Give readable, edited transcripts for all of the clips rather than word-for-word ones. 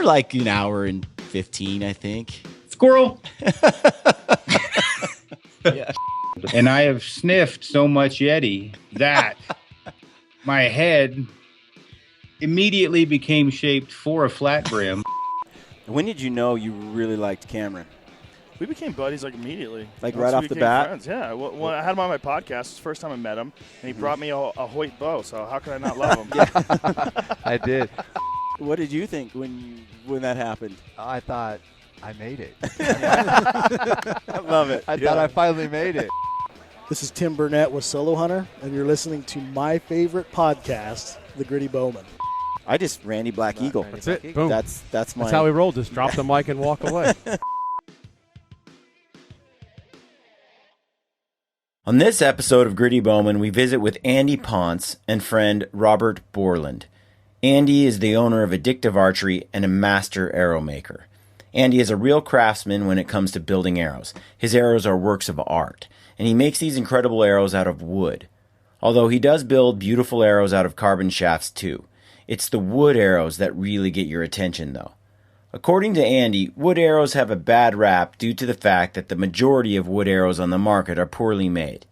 like an hour and 15, I think. Squirrel. Yeah. And I have sniffed so much Yeti that my head immediately became shaped for a flat brim. When did you know you really liked Cameron? We became buddies like immediately. Like Once right we off the became bat? Friends. Yeah. Well, I had him on my podcast. It's the first time I met him, and he brought me a Hoyt bow. So how could I not love him? I did. What did you think when that happened? I thought I made it. I love it. I thought I finally made it. This is Tim Burnett with Solo Hunter, and you're listening to my favorite podcast, The Gritty Bowmen. I just Randy Black Eagle. That's it. Boom. That's my. That's how we roll. Just drop the mic and walk away. On this episode of Gritty Bowmen, we visit with Andy Ponce and friend Robert Bourland. Andy is the owner of Addictive Archery and a master arrow maker. Andy is a real craftsman when it comes to building arrows. His arrows are works of art, and he makes these incredible arrows out of wood. Although he does build beautiful arrows out of carbon shafts too. It's the wood arrows that really get your attention though. According to Andy, wood arrows have a bad rap due to the fact that the majority of wood arrows on the market are poorly made.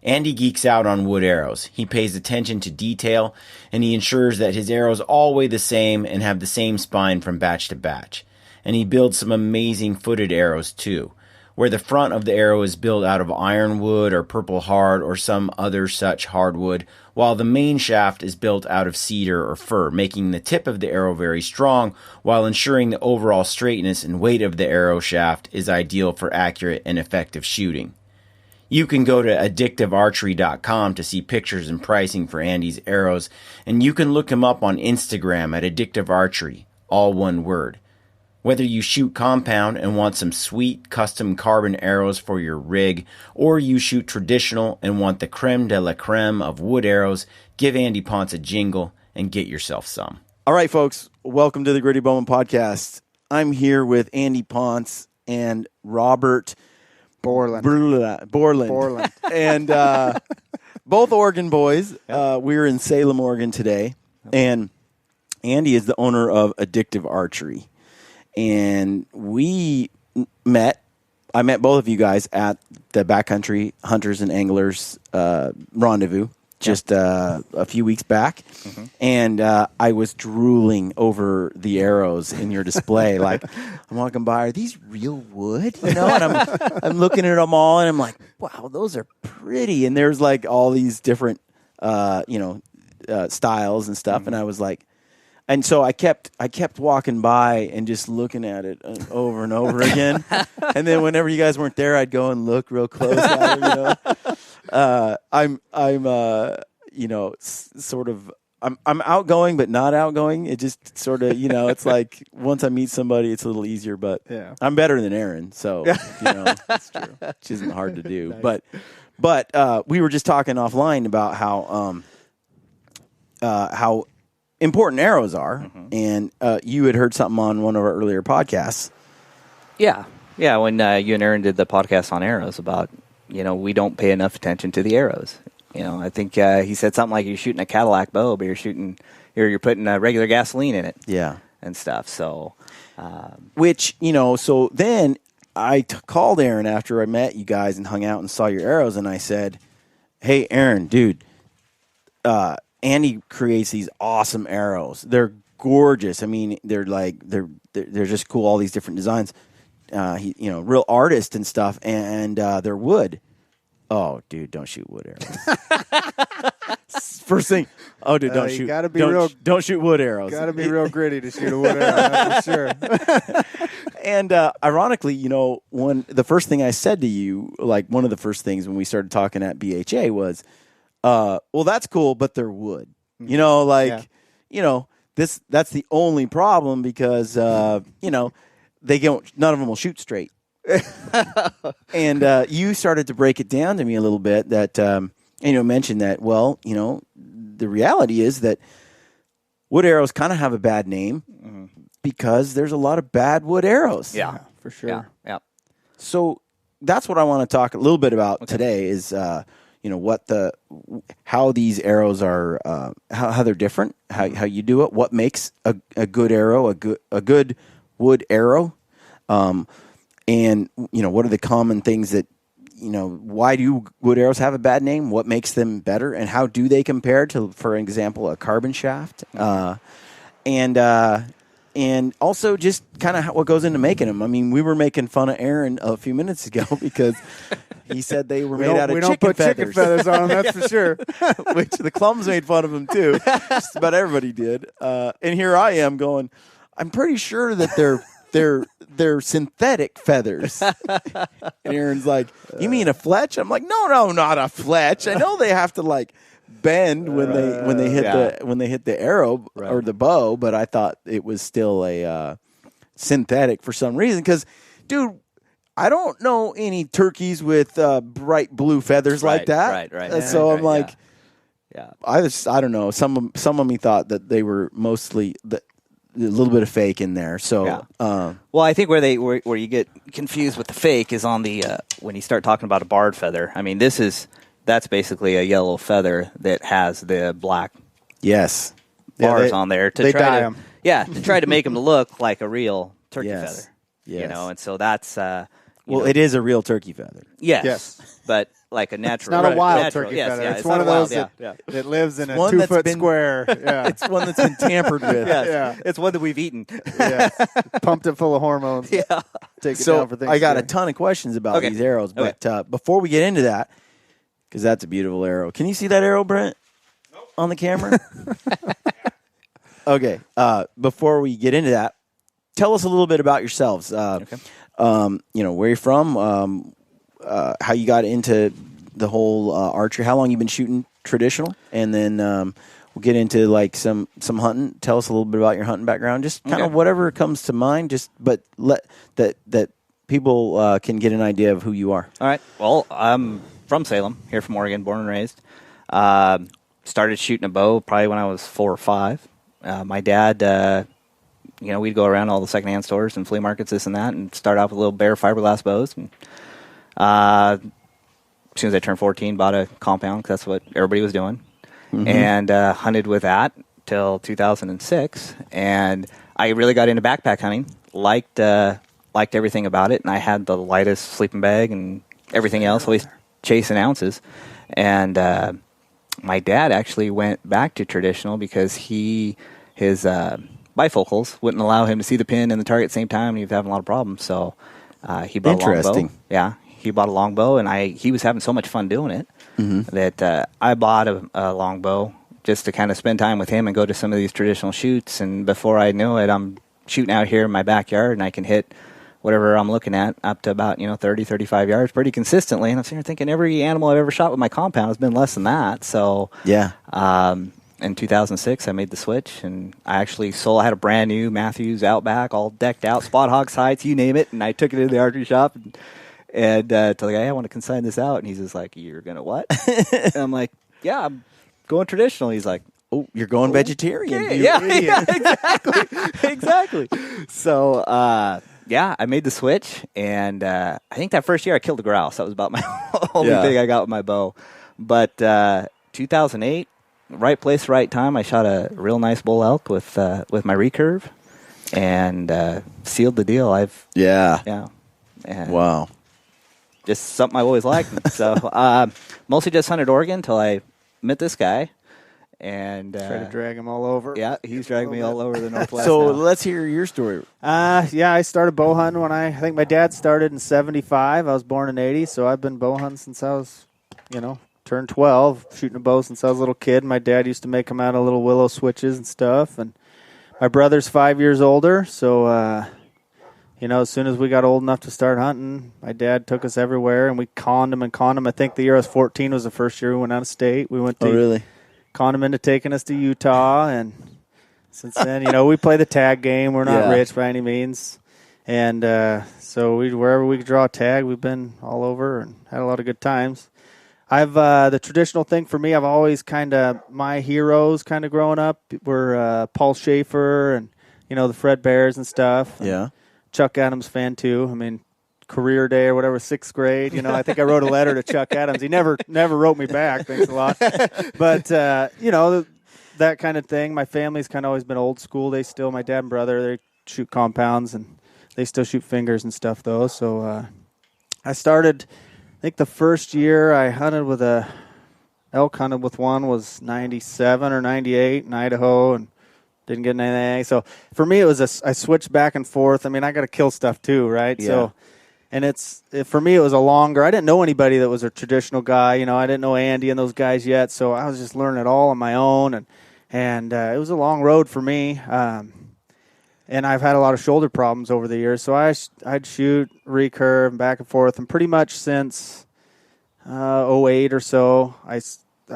Andy geeks out on wood arrows. He pays attention to detail, and he ensures that his arrows all weigh the same and have the same spine from batch to batch. And he builds some amazing footed arrows too, where the front of the arrow is built out of ironwood or purple hard or some other such hardwood, while the main shaft is built out of cedar or fir, making the tip of the arrow very strong while ensuring the overall straightness and weight of the arrow shaft is ideal for accurate and effective shooting. You can go to addictivearchery.com to see pictures and pricing for Andy's arrows, and you can look him up on Instagram at Addictive Archery, all one word. Whether you shoot compound and want some sweet custom carbon arrows for your rig, or you shoot traditional and want the creme de la creme of wood arrows, give Andy Ponce a jingle and get yourself some. All right, folks, welcome to the Gritty Bowmen podcast. I'm here with Andy Ponce and Robert Bourland. And both Oregon boys. We're in Salem, Oregon today. And Andy is the owner of Addictive Archery. And I met both of you guys at the Backcountry Hunters and Anglers Rendezvous just a few weeks back. Mm-hmm. And I was drooling over the arrows in your display. Like, I'm walking by, are these real wood? You know, and I'm looking at them all, and I'm like, wow, those are pretty. And there's like all these different, styles and stuff. Mm-hmm. And I was like, and so I kept walking by and just looking at it over and over again. And then whenever you guys weren't there, I'd go and look real close at it. I'm outgoing but not outgoing. It just sort of, it's like once I meet somebody, it's a little easier. But yeah. I'm better than Erin, so that's true. Which isn't hard to do. Nice. But we were just talking offline about how important arrows are, mm-hmm. And you had heard something on one of our earlier podcasts. Yeah, when you and Aaron did the podcast on arrows about, we don't pay enough attention to the arrows. I think he said something like you're shooting a Cadillac bow, but you're putting regular gasoline in it. Yeah. And stuff, so. So then I called Aaron after I met you guys and hung out and saw your arrows, and I said, hey, Aaron, dude, Andy creates these awesome arrows. They're gorgeous. I mean, they're just cool. All these different designs. Real artist and stuff. And they're wood. Oh, dude, don't shoot wood arrows. First thing. Oh, dude, don't shoot. Gotta be don't shoot wood arrows. Gotta be real gritty to shoot a wood arrow. That's for sure. And ironically, the first thing I said to you, like one of the first things when we started talking at BHA was, well, that's cool, but they're wood. That's the only problem because, they don't, none of them will shoot straight. And you started to break it down to me a little bit that, mentioned that, the reality is that wood arrows kind of have a bad name because there's a lot of bad wood arrows. Yeah, for sure. Yeah. So that's what I want to talk a little bit about today is, how these arrows are, how they're different, how you do it, what makes a good arrow, a good wood arrow, and what are the common things that, why do wood arrows have a bad name? What makes them better, and how do they compare to, for example, a carbon shaft? And also just kind of what goes into making them. I mean, we were making fun of Aaron a few minutes ago because he said they were made out of chicken feathers. Chicken feathers on them, that's for sure. Which the Clums made fun of him too. Just about everybody did. And here I am going, I'm pretty sure that they're synthetic feathers. And Aaron's like, you mean a fletch? I'm like, no, not a fletch. I know they have to bend when they hit the arrow or the bow, but I thought it was still a synthetic for some reason. Because, dude, I don't know any turkeys with bright blue feathers like that. Right. So I'm like, yeah. I don't know. Some of me thought that they were mostly a little bit of fake in there. So, well, I think where you get confused with the fake is on the when you start talking about a barred feather. I mean, that's basically a yellow feather that has the black bars on there to try to make them look like a real turkey feather. Yes. And so that's it is a real turkey feather. Yes. But like a natural, it's not a wild turkey feather. It's one of those that lives in a 2-foot square. Yeah. It's one that's been tampered with. It's one that we've eaten. Pumped it full of hormones. Yeah. Take it down for Thanksgiving. I got a ton of questions about these arrows, but before we get into that, because that's a beautiful arrow. Can you see that arrow, Brent? Nope. On the camera? Okay. Before we get into that, tell us a little bit about yourselves. Where you're from, how you got into the whole archery, how long you've been shooting traditional, and then we'll get into some hunting. Tell us a little bit about your hunting background, just kind of whatever comes to mind. But let that people can get an idea of who you are. All right. Well, I'm from Salem, here from Oregon, born and raised. Started shooting a bow probably when I was 4 or 5. My dad, we'd go around all the secondhand stores and flea markets, this and that, and start off with little bare fiberglass bows. And as soon as I turned 14, bought a compound because that's what everybody was doing, and hunted with that till 2006. And I really got into backpack hunting, liked everything about it, and I had the lightest sleeping bag and everything else, always chasing ounces. And my dad actually went back to traditional because his bifocals wouldn't allow him to see the pin and the target at the same time, and he was having a lot of problems. So he bought a longbow. Yeah, he bought a longbow, and he was having so much fun doing it that I bought a longbow just to kind of spend time with him and go to some of these traditional shoots. And before I knew it, I'm shooting out here in my backyard, and I can hit whatever I'm looking at up to about 30, 35 yards pretty consistently. And I'm sitting here thinking every animal I've ever shot with my compound has been less than that. So in 2006, I made the switch, and I had a brand new Matthews Outback, all decked out, spot hog sights, you name it, and I took it into the archery shop and told the guy, I want to consign this out. And he's just like, you're going to what? And I'm like, yeah, I'm going traditional. He's like, oh, you're going vegetarian. Yeah, exactly. So, I made the switch, and I think that first year I killed a grouse. That was about my only thing I got with my bow. But 2008, right place, right time, I shot a real nice bull elk with my recurve and sealed the deal. Wow. Just something I've always liked. So mostly just hunted Oregon until I met this guy. And try to drag him all over. Yeah, he's dragged me all over the Northwest. So let's hear your story. I started bow hunting when I think my dad started in 75. I was born in 80, so I've been bow hunting since I was, turned 12, shooting a bow since I was a little kid. My dad used to make them out of little willow switches and stuff. And my brother's 5 years older, so, as soon as we got old enough to start hunting, my dad took us everywhere, and we conned him. I think the year I was 14 was the first year we went out of state. We went to... Oh, really? Conned him into taking us to Utah, and since then, we play the tag game. We're not rich by any means, and so wherever we could draw a tag, we've been all over and had a lot of good times. I've the traditional thing for me, I've always my heroes growing up were Paul Schaefer and the Fred Bears and stuff. Yeah, Chuck Adams fan too. I mean, career day or whatever, 6th grade. I think I wrote a letter to Chuck Adams. He never wrote me back. Thanks a lot. But, that kind of thing. My family's kind of always been old school. My dad and brother, they shoot compounds, and they still shoot fingers and stuff, though. So I started, I think the first year I hunted with elk hunted with one was 97 or 98 in Idaho, and didn't get anything. So for me, it was I switched back and forth. I mean, I got to kill stuff too, right? Yeah. So, and for me, it was a longer. I didn't know anybody that was a traditional guy. I didn't know Andy and those guys yet. So I was just learning it all on my own, and it was a long road for me. And I've had a lot of shoulder problems over the years. So I'd shoot recurve back and forth, and pretty much since 08 or so, I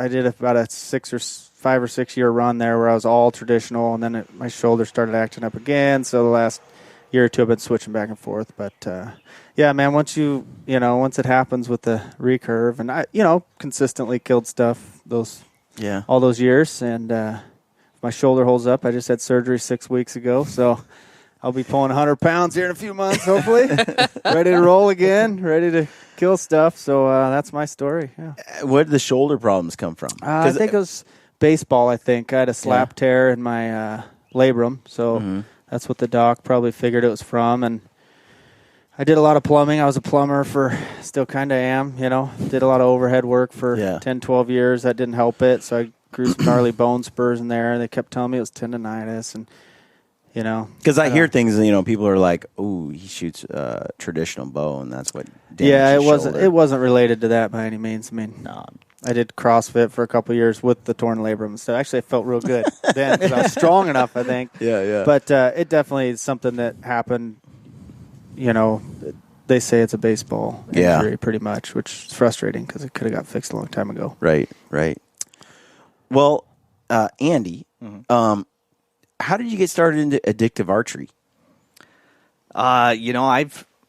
did about a 5 or 6 year run there where I was all traditional, and then my shoulder started acting up again. So the last year or two I've been switching back and forth. But yeah, man, once it happens with the recurve, and I consistently killed stuff all those years, and if my shoulder holds up, I just had surgery 6 weeks ago, so I'll be pulling 100 pounds here in a few months, hopefully. Ready to roll again, ready to kill stuff. So that's my story. Yeah. Where did the shoulder problems come from? I think it was baseball. I had a slap tear in my labrum, so that's what the doc probably figured it was from. And I did a lot of plumbing. I was a plumber still kind of am, did a lot of overhead work for 10, 12 years. That didn't help it, so I grew some gnarly bone spurs in there. They kept telling me it was tendonitis, and because I hear things, people are like, "Oh, he shoots traditional bow, and that's what." Yeah, it wasn't related to that by any means. I mean, no, I did CrossFit for a couple of years with the torn labrum and stuff. Actually, I felt real good then because I was strong enough, I think. Yeah. But it definitely is something that happened. They say it's a baseball injury, pretty much, which is frustrating because it could have got fixed a long time ago. Right. Well, Andy, how did you get started into addictive archery?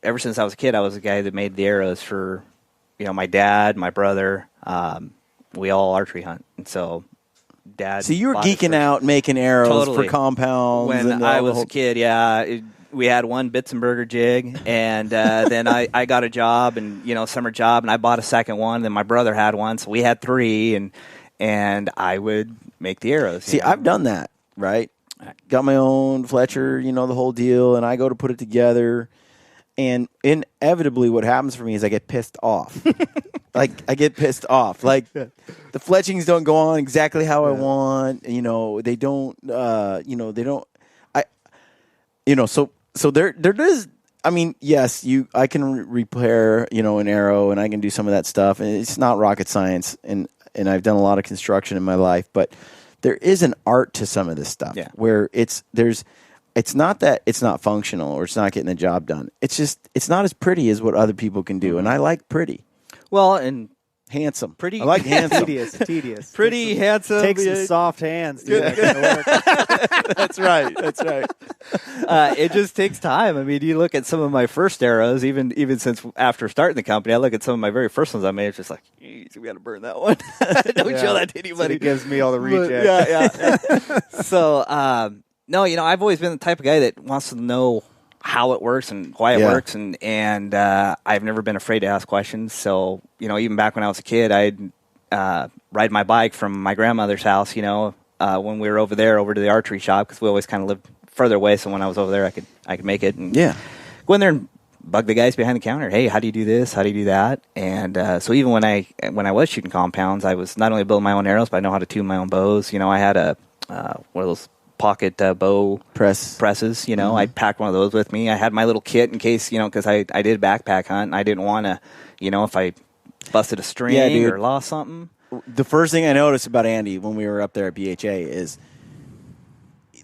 Ever since I was a kid, I was the guy that made the arrows for, my dad, my brother. We all archery hunt, and so Dad. So you were geeking out making arrows for compounds when I was a kid. Yeah, we had one Bitzenberger jig, and then I got a job, and summer job, and I bought a second one. Then my brother had one, so we had three, and I would make the arrows. See, I've done that, right? Got my own Fletcher, the whole deal, and I go to put it together, and inevitably what happens for me is I get pissed off. Like, the fletchings don't go on exactly how I want. They don't, so there is, I mean, yes, I can repair, an arrow, and I can do some of that stuff, and it's not rocket science, and I've done a lot of construction in my life, but there is an art to some of this stuff where it's not that it's not functional or it's not getting the job done. It's just, it's not as pretty as what other people can do. And I like pretty. Well, and handsome. Pretty. I like handsome. Tedious. Pretty handsome. Take some soft hands. Do that kind of work. That's right. It just takes time. I mean, you look at some of my first arrows, even since after starting the company, I look at some of my very first ones I made. It's just like, we got to burn that one. Don't show that to anybody. It gives me all the rejects. Yeah. So, no, I've always been the type of guy that wants to know how it works and why it works, and I've never been afraid to ask questions. So, even back when I was a kid, I'd ride my bike from my grandmother's house, when we were over to the archery shop, because we always kind of lived further away. So when I was over there, I could make it and go in there and bug the guys behind the counter. Hey, how do you do this? How do you do that? And so even when I was shooting compounds, I was not only building my own arrows, but I know how to tune my own bows. I had one of those pocket bow presses. I packed one of those with me. I had my little kit in case, because I did backpack hunt, and I didn't want to, if I busted a string or lost something. The first thing I noticed about Andy when we were up there at BHA is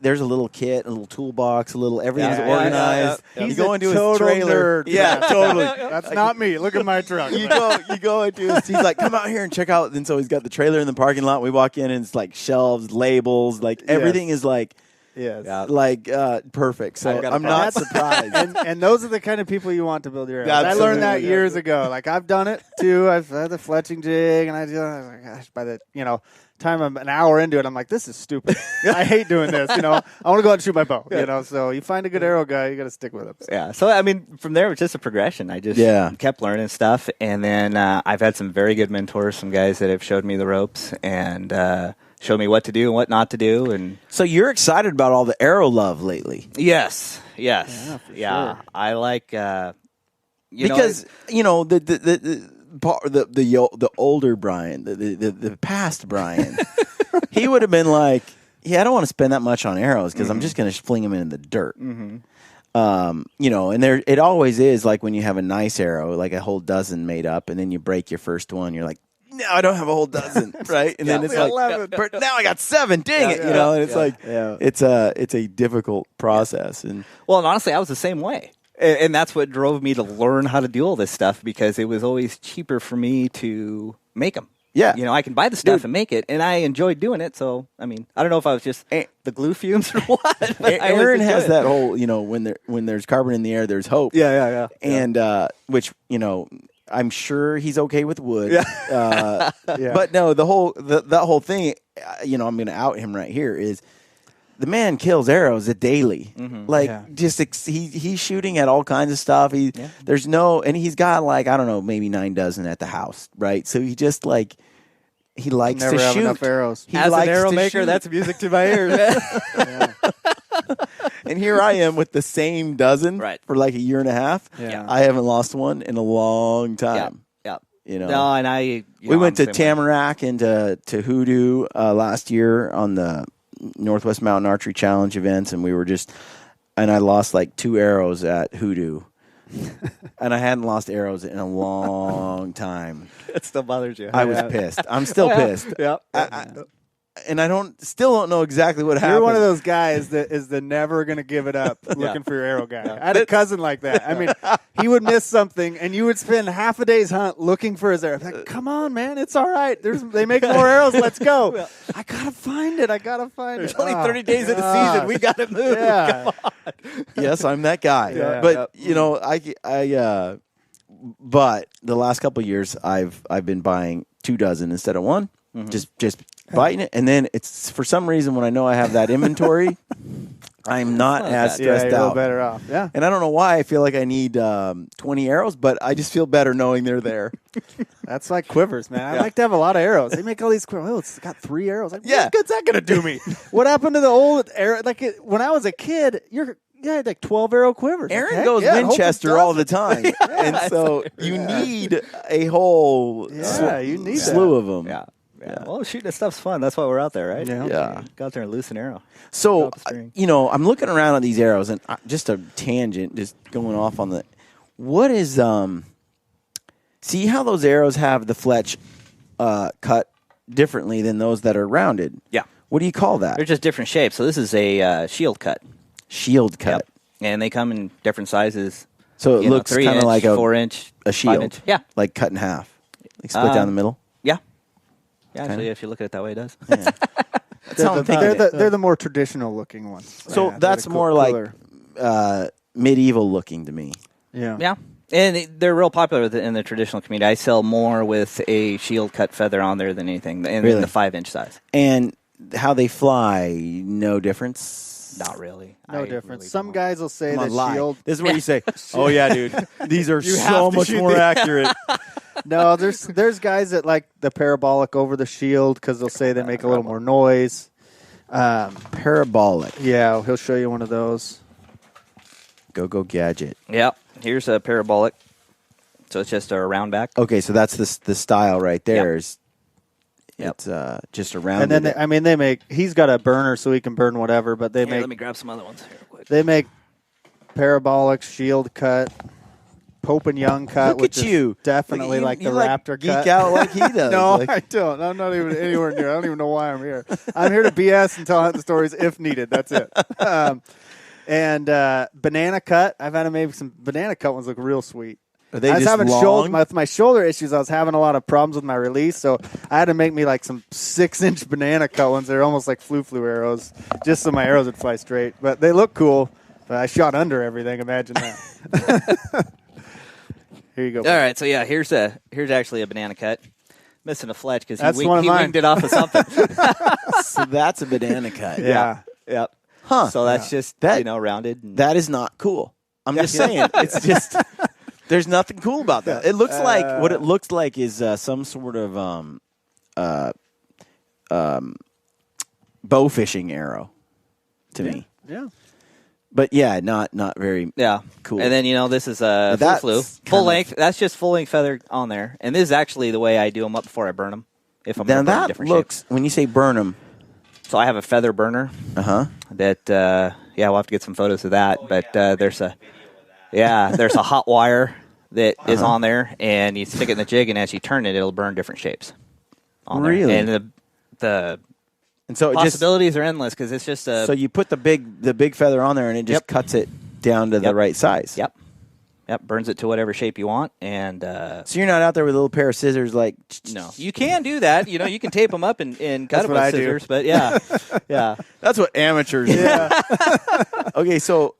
there's a little kit, a little toolbox, everything's organized. Yeah. You go into his trailer. Nerd. Yeah, totally. That's not me. Look at my truck. You go into his, he's like, come out here and check out. And so he's got the trailer in the parking lot. We walk in and it's like shelves, labels, everything is like, perfect. So I'm not surprised. And those are the kind of people you want to build your arrows. I learned that years ago. Like, I've done it too. I've had the fletching jig, and I was like, gosh, by the time I'm an hour into it, I'm like, this is stupid. I hate doing this. I want to go out and shoot my bow. So you find a good arrow guy, you got to stick with him. Yeah. So I mean, from there, it was just a progression. I just kept learning stuff, and then I've had some very good mentors, some guys that have showed me the ropes and showed me what to do and what not to do. And so you're excited about all the arrow love lately? Yes. Yeah, for sure. I like the older Brian, the past Brian, he would have been like, I don't want to spend that much on arrows because I'm just going to fling them in the dirt. Mm-hmm. And it always is like when you have a nice arrow, like a whole dozen made up, and then you break your first one, you're like, no, I don't have a whole dozen, right? And then it's like, 11. But now I got 7. Dang it, and it's like, it's a difficult process. And honestly, I was the same way. And that's what drove me to learn how to do all this stuff, because it was always cheaper for me to make them. Yeah. I can buy the stuff and make it, and I enjoyed doing it. So, I mean, I don't know if I was just the glue fumes or what. Aaron has that whole, when there's carbon in the air, there's hope. Yeah. And which, I'm sure he's okay with wood. Yeah. But no, that whole thing, I'm going to out him right here, is the man kills arrows daily. Mm-hmm. He's shooting at all kinds of stuff. There's and he's got like, I don't know, maybe 9 dozen at the house, right? So he just like, he likes Never to have shoot. enough arrows. As an arrow maker, that's music to my ears. And here I am with the same dozen for like a year and a half. Yeah. I haven't lost one in a long time. Yeah. No, and we went to Tamarack and to Hoodoo last year on the Northwest Mountain Archery Challenge events, and I lost like 2 arrows at Hoodoo. And I hadn't lost arrows in a long time. It still bothers you. I was pissed. I'm still pissed. Yep. And I still don't know exactly what happened. You're one of those guys that is the never going to give it up looking for your arrow guy. I had a cousin like that. I mean, he would miss something, and you would spend half a day's hunt looking for his arrow. Like, come on, man, it's all right. They make more arrows. Let's go. I got to find it. There's only 30 days in the season. We got to move. Yeah. Come on. Yes, I'm that guy. Yeah. But but the last couple of years, I've been buying 2 dozen instead of 1. Mm-hmm. Just biting it, and then it's for some reason when I know I have that inventory, I'm not as stressed you're out. Better off. Yeah, and I don't know why I feel like I need 20 arrows, but I just feel better knowing they're there. That's like quivers, man. I like to have a lot of arrows. They make all these quivers. Oh, it's got 3 arrows. Like, what good's that gonna do me? What happened to the old arrow? Like when I was a kid, I had like 12 arrow quivers. Aaron goes Winchester all the time, and so you need a whole slew of them. Yeah. Well, shooting this stuff's fun. That's why we're out there, right? Yeah. Go out there and loose an arrow. So, I'm looking around at these arrows, and just a tangent, just going off on what is, see how those arrows have the fletch cut differently than those that are rounded? Yeah. What do you call that? They're just different shapes. So this is a shield cut. Shield cut. Yep. And they come in different sizes. So it looks kind of like 4 inch, a shield. 5 inch. Yeah. Like cut in half. Like split down the middle. Yeah, actually, if you look at it that way, it does. Yeah. That's how I'm thinking. They're the more traditional looking ones. So that's more cooler. Like medieval looking to me. Yeah. Yeah. And they're real popular in the traditional community. I sell more with a shield cut feather on there than anything, in the 5 inch size. And how they fly, no difference? Not really. No difference. Really Some guys will say that shield. This is where you say, "Oh yeah, dude, these are so much more accurate." No, there's guys that like the parabolic over the shield because they'll say they make a little more noise. Parabolic. Yeah, he'll show you one of those. Go gadget. Yep. Here's a parabolic. So it's just a round back. Okay, so that's the style right there. Yep. It's just a round. And then they make. He's got a burner so he can burn whatever. But they make. Let me grab some other ones here real quick. They make parabolic, shield cut, Pope and Young cut. Look at you. Definitely like the Raptor geek cut. Geek out like he does. No, I don't. I'm not even anywhere near. I don't even know why I'm here. I'm here to BS and tell hunting stories if needed. That's it. And banana cut. I've had to make some banana cut ones look real sweet. Are they I was just having long? with my shoulder issues. I was having a lot of problems with my release, so I had to make me like some 6-inch banana cut ones. They're almost like flu arrows, just so my arrows would fly straight. But they look cool. But I shot under everything. Imagine that. Here you go. All right, so yeah, here's actually a banana cut. missing a fletch because That's he one of mine. winged it off of something. So that's a banana cut. Yeah. Yep. Huh. So that's just That- rounded. And, That is not cool. I'm just saying. It's just there's nothing cool about that. It looks like what it looks like is some sort of bow fishing arrow to me. Yeah. But yeah, not very cool. And then this is a That's flu full length. That's just full length feather on there. And this is actually the way I do them up before I burn them. If I'm now gonna burn that different looks shapes. when you say burn them. So I have a feather burner. That we'll have to get some photos of that. But there's a hot wire that is on there, and you stick it in the jig, and as you turn it, it'll burn different shapes. On Really? There. And the And so it possibilities are endless because it's just a. so you put the big feather on there and it just cuts it down to the right size. Yep. Burns it to whatever shape you want, and So you're not out there with a little pair of scissors like no, you can do that. You can tape them up and cut them with what I do. scissors. But yeah. That's what amateurs do. Okay, so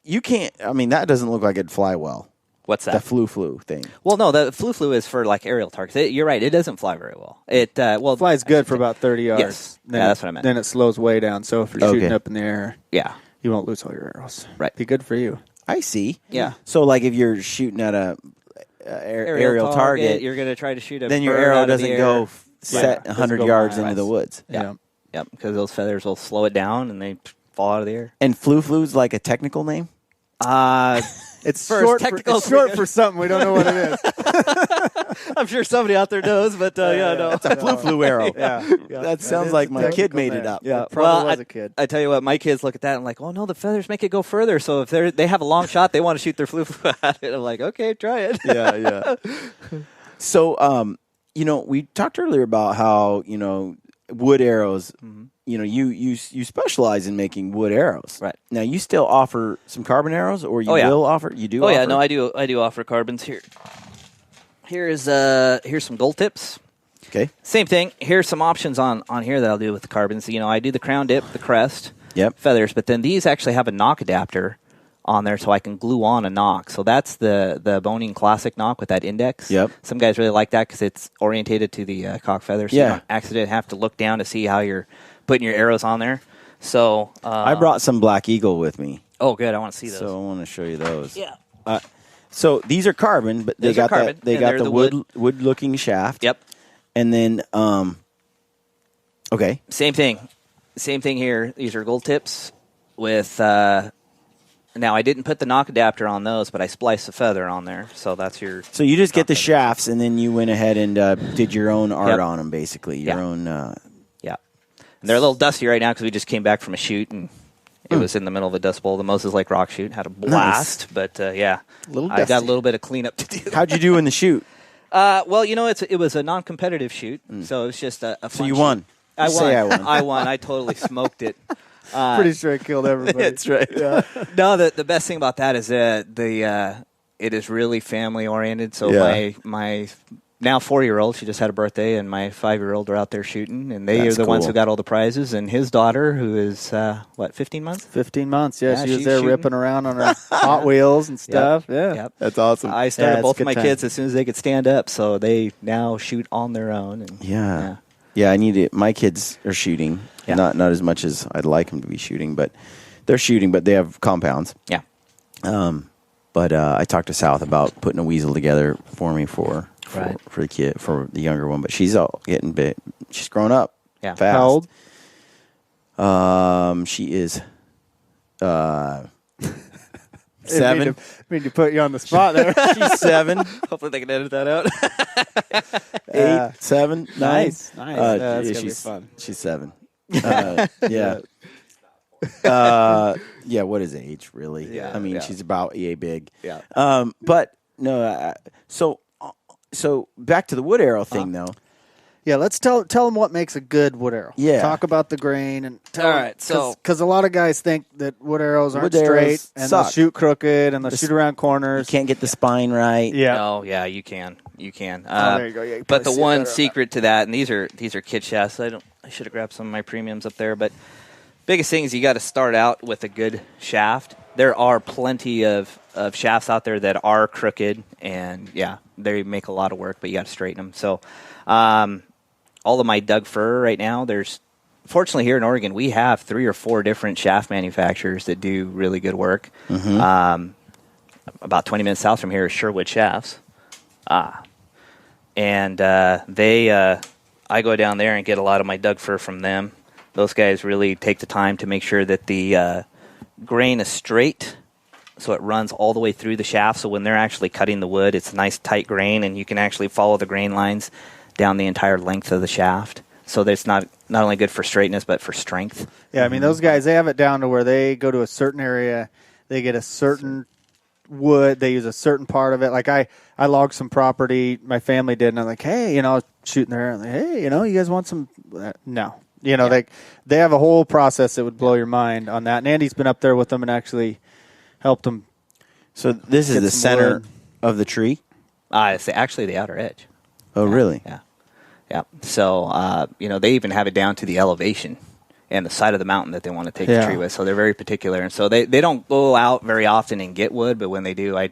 you can't. I mean, that doesn't look like it'd fly well. What's that? The flu thing. Well, no, the flu is for like aerial targets. You're right; it doesn't fly very well. It Flies good for about 30 yards. Yes. Then Yeah, that's what I meant. Then it slows way down. So if you're shooting up in the air, Yeah, you won't lose all your arrows. Right. Be good for you. I see. Yeah. So like if you're shooting at a aerial target, you're going to try to shoot a then your bird arrow out of the doesn't air. go set Doesn't 100 go yards miles. into the woods. Yeah. Yep, because those feathers will slow it down and they fall out of the air. And flu's like a technical name? It's First, short, technical it's short for something. We don't know what it is. I'm sure somebody out there knows, but no. That's a flu arrow. Yeah. That sounds is like a my kid technical made it name. up. Yeah, Probably was a kid. I tell you what, my kids look at that and like, oh no, the feathers make it go further. So if they have a long shot, they want to shoot their flu at it. I'm like, okay, try it. Yeah. So, we talked earlier about how, wood arrows, you specialize in making wood arrows. Right. Now, you still offer some carbon arrows, or you Oh, yeah. will offer? You do Oh offer? yeah, no, I do offer carbons here. Here's some gold tips. Okay. Same thing. Here's some options on here that I'll do with the carbons. I do the crown dip, the crest, feathers, but then these actually have a knock adapter on there so I can glue on a knock. So that's the Boning Classic knock with that index. Yep. Some guys really like that because it's orientated to the cock feather, so you don't accidentally have to look down to see how you're putting your arrows on there. So I brought some Black Eagle with me. Oh, good. I want to see those. So I want to show you those. Yeah. So these are carbon, but they These are got carbon, they and got they're the the wood looking shaft. Yep. And then okay. Same thing here. These are gold tips with. Now I didn't put the knock adapter on those, but I spliced the feather on there. So that's your. So you just get the shafts, and then you went ahead and did your own art on them, basically. Your own. Yeah. And they're a little dusty right now because we just came back from a shoot and it was in the middle of a Dust Bowl, the Moses Lake Rock shoot. Had a blast, but I got a little bit of cleanup to do. How'd you do in the shoot? Well, it was a non-competitive shoot, so it was just a fun So you shoot. won. I won. Say I won. I won. I totally smoked it. Pretty sure I killed everybody. That's right. Yeah. No, the best thing about that is it is really family oriented. So my now 4-year-old, she just had a birthday, and my 5-year-old are out there shooting, and they That's are the ones cool. who got all the prizes. And his daughter, who is 15 months. 15 months. Yeah, Yeah, she was she's there shooting. ripping around on her Hot Wheels and stuff. Yeah. Yep. That's awesome. I started it's both good of my time. kids as soon as they could stand up, so they now shoot on their own. And, Yeah, I need it. My kids are shooting, Yeah. not as much as I'd like them to be shooting, but they're shooting. But they have compounds. Yeah. But I talked to South about putting a weasel together for me for Right. the kid, for the younger one. But she's all getting big. She's grown up. Yeah. Fast. How old? She is 7. I mean to put you on the spot there. She's 7. Hopefully they can edit that out. 8, 7, 9. Nice. That's Yeah, gonna be she's fun. She's 7. Yeah. Yeah. What is age really? Yeah, I mean, yeah. she's about yay big. Yeah. But no. So back to the wood arrow thing though. Yeah, let's tell them what makes a good wood arrow. Yeah. Talk about the grain and tell All right, so- because a lot of guys think that wood arrows aren't Wood arrows straight and suck. they'll shoot crooked and they'll shoot around You corners. can't get the spine right. Yeah. No, yeah, you can. You can. Oh, there you go. Yeah, you but probably the see it one better on secret to that, and these are kid shafts. I should have grabbed some of my premiums up there, but biggest thing is you got to start out with a good shaft, there are plenty of shafts out there that are crooked, and yeah, they make a lot of work, but you got to straighten them. So, all of my Doug fir right now, fortunately here in Oregon, we have 3 or 4 different shaft manufacturers that do really good work. About 20 minutes south from here is Sherwood Shafts. And I go down there and get a lot of my Doug fir from them. Those guys really take the time to make sure that the grain is straight, so it runs all the way through the shaft. So when they're actually cutting the wood, it's a nice tight grain, and you can actually follow the grain lines down the entire length of the shaft. So that's not only good for straightness, but for strength. Yeah, I mean, those guys, they have it down to where they go to a certain area, they get a certain wood, they use a certain part of it. Like I logged some property, my family did, and I'm like, hey, I was shooting there, and like, hey, you guys want some? No. They have a whole process that would blow your mind on that. And Andy's been up there with them and actually helped them. So this is the center of the tree? It's actually the outer edge. Oh, really? Yeah. Yeah. So, they even have it down to the elevation and the side of the mountain that they want to take the tree with. So they're very particular. And so they don't go out very often and get wood, but when they do, I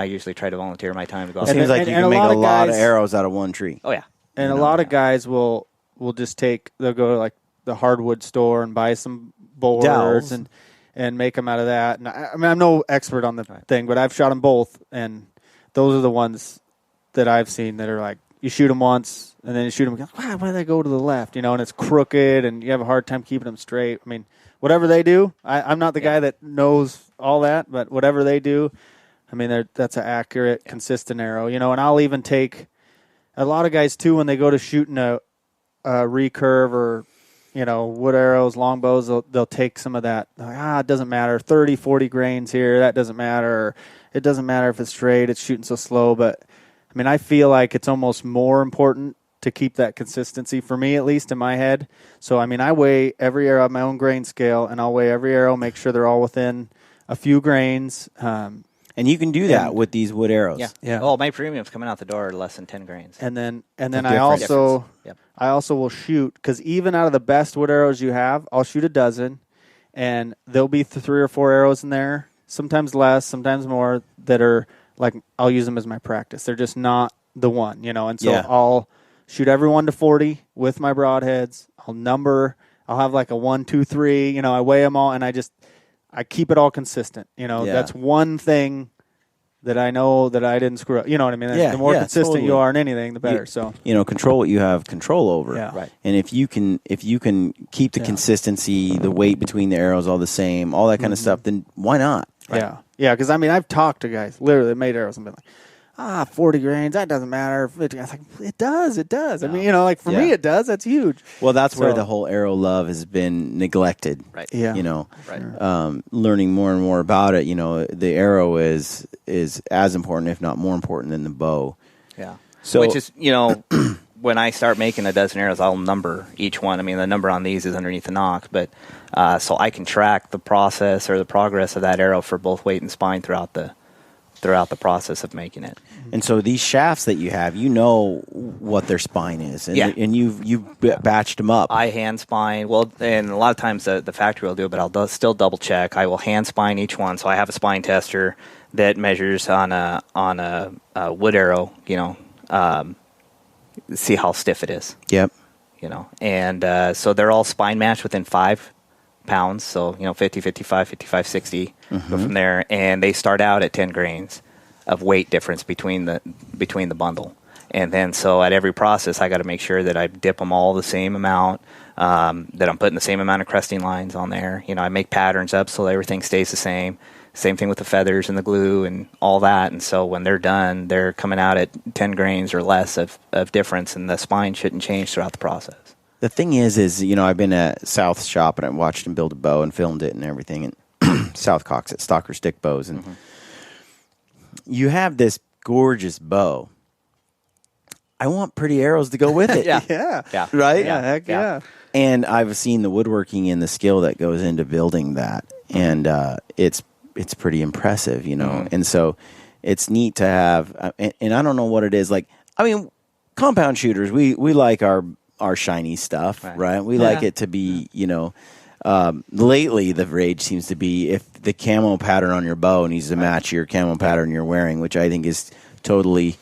usually try to volunteer my time to go out. It seems like you can make a lot of arrows out of one tree. Oh, yeah. And a lot of guys will just they'll go to like the hardwood store and buy some boards and make them out of that. And I'm no expert on the thing, but I've shot them both, and those are the ones that I've seen that are like, you shoot them once, and then you shoot them again. Why do they go to the left? And it's crooked, and you have a hard time keeping them straight. I mean, whatever they do, I'm not the guy that knows all that, but whatever they do, I mean, that's an accurate, consistent arrow. And I'll even take a lot of guys too when they go to shooting a recurve or wood arrows, longbows. They'll take some of that. Like, it doesn't matter. 30, 40 grains here. That doesn't matter. Or, it doesn't matter if it's straight. It's shooting so slow, but. I mean, I feel like it's almost more important to keep that consistency, for me at least, in my head. So, I mean, I weigh every arrow on my own grain scale, and I'll weigh every arrow, make sure they're all within a few grains. And you can do that with these wood arrows. Yeah. Oh, my premiums coming out the door are less than 10 grains. And then I also will shoot, because even out of the best wood arrows you have, I'll shoot a dozen, and there'll be 3 or 4 arrows in there, sometimes less, sometimes more, that are like, I'll use them as my practice. They're just not the one, and so I'll shoot every 1 to 40 with my broadheads. I'll have like a 1, 2, 3, I weigh them all, and I keep it all consistent. That's one thing that I know that I didn't screw up. You know what I mean? The more consistent you are in anything, the better. Control what you have control over. Yeah. Right. And if you can keep the consistency, the weight between the arrows all the same, all that kind of stuff, then why not? Right. Yeah. Yeah, because, I mean, I've talked to guys, literally, that made arrows and been like, 40 grains, that doesn't matter. 50. I was like, it does. I mean, for me, it does. That's huge. Well, that's where the whole arrow love has been neglected. Right. Yeah. Right. Learning more and more about it, the arrow is as important, if not more important, than the bow. Yeah. So, which is, when I start making a dozen arrows, I'll number each one. I mean, the number on these is underneath the nock, but so I can track the process or the progress of that arrow for both weight and spine throughout the process of making it. And so these shafts that you have, what their spine is, and you've batched them up. I hand spine. Well, and a lot of times the factory will do it, but I'll still double check. I will hand spine each one, so I have a spine tester that measures on a wood arrow. See how stiff it is. Yep. And so they're all spine matched within 5 pounds. So, 50, 55, 55, 60. Go from there. And they start out at 10 grains of weight difference between the bundle. And then so at every process, I got to make sure that I dip them all the same amount, that I'm putting the same amount of cresting lines on there. I make patterns up so everything stays the same. Same thing with the feathers and the glue and all that. And so when they're done, they're coming out at 10 grains or less of difference, and the spine shouldn't change throughout the process. The thing is, I've been at South's shop, and I watched him build a bow and filmed it and everything, and South Cox at Stalker Stick Bows. And you have this gorgeous bow. I want pretty arrows to go with it. Yeah. Right? Yeah, heck yeah. And I've seen the woodworking and the skill that goes into building that, and it's pretty impressive, And so it's neat to have, and I don't know what it is. Like, I mean, compound shooters, we like our shiny stuff, right? We like it to be, Lately, the rage seems to be if the camo pattern on your bow needs to match your camo pattern you're wearing, which I think is totally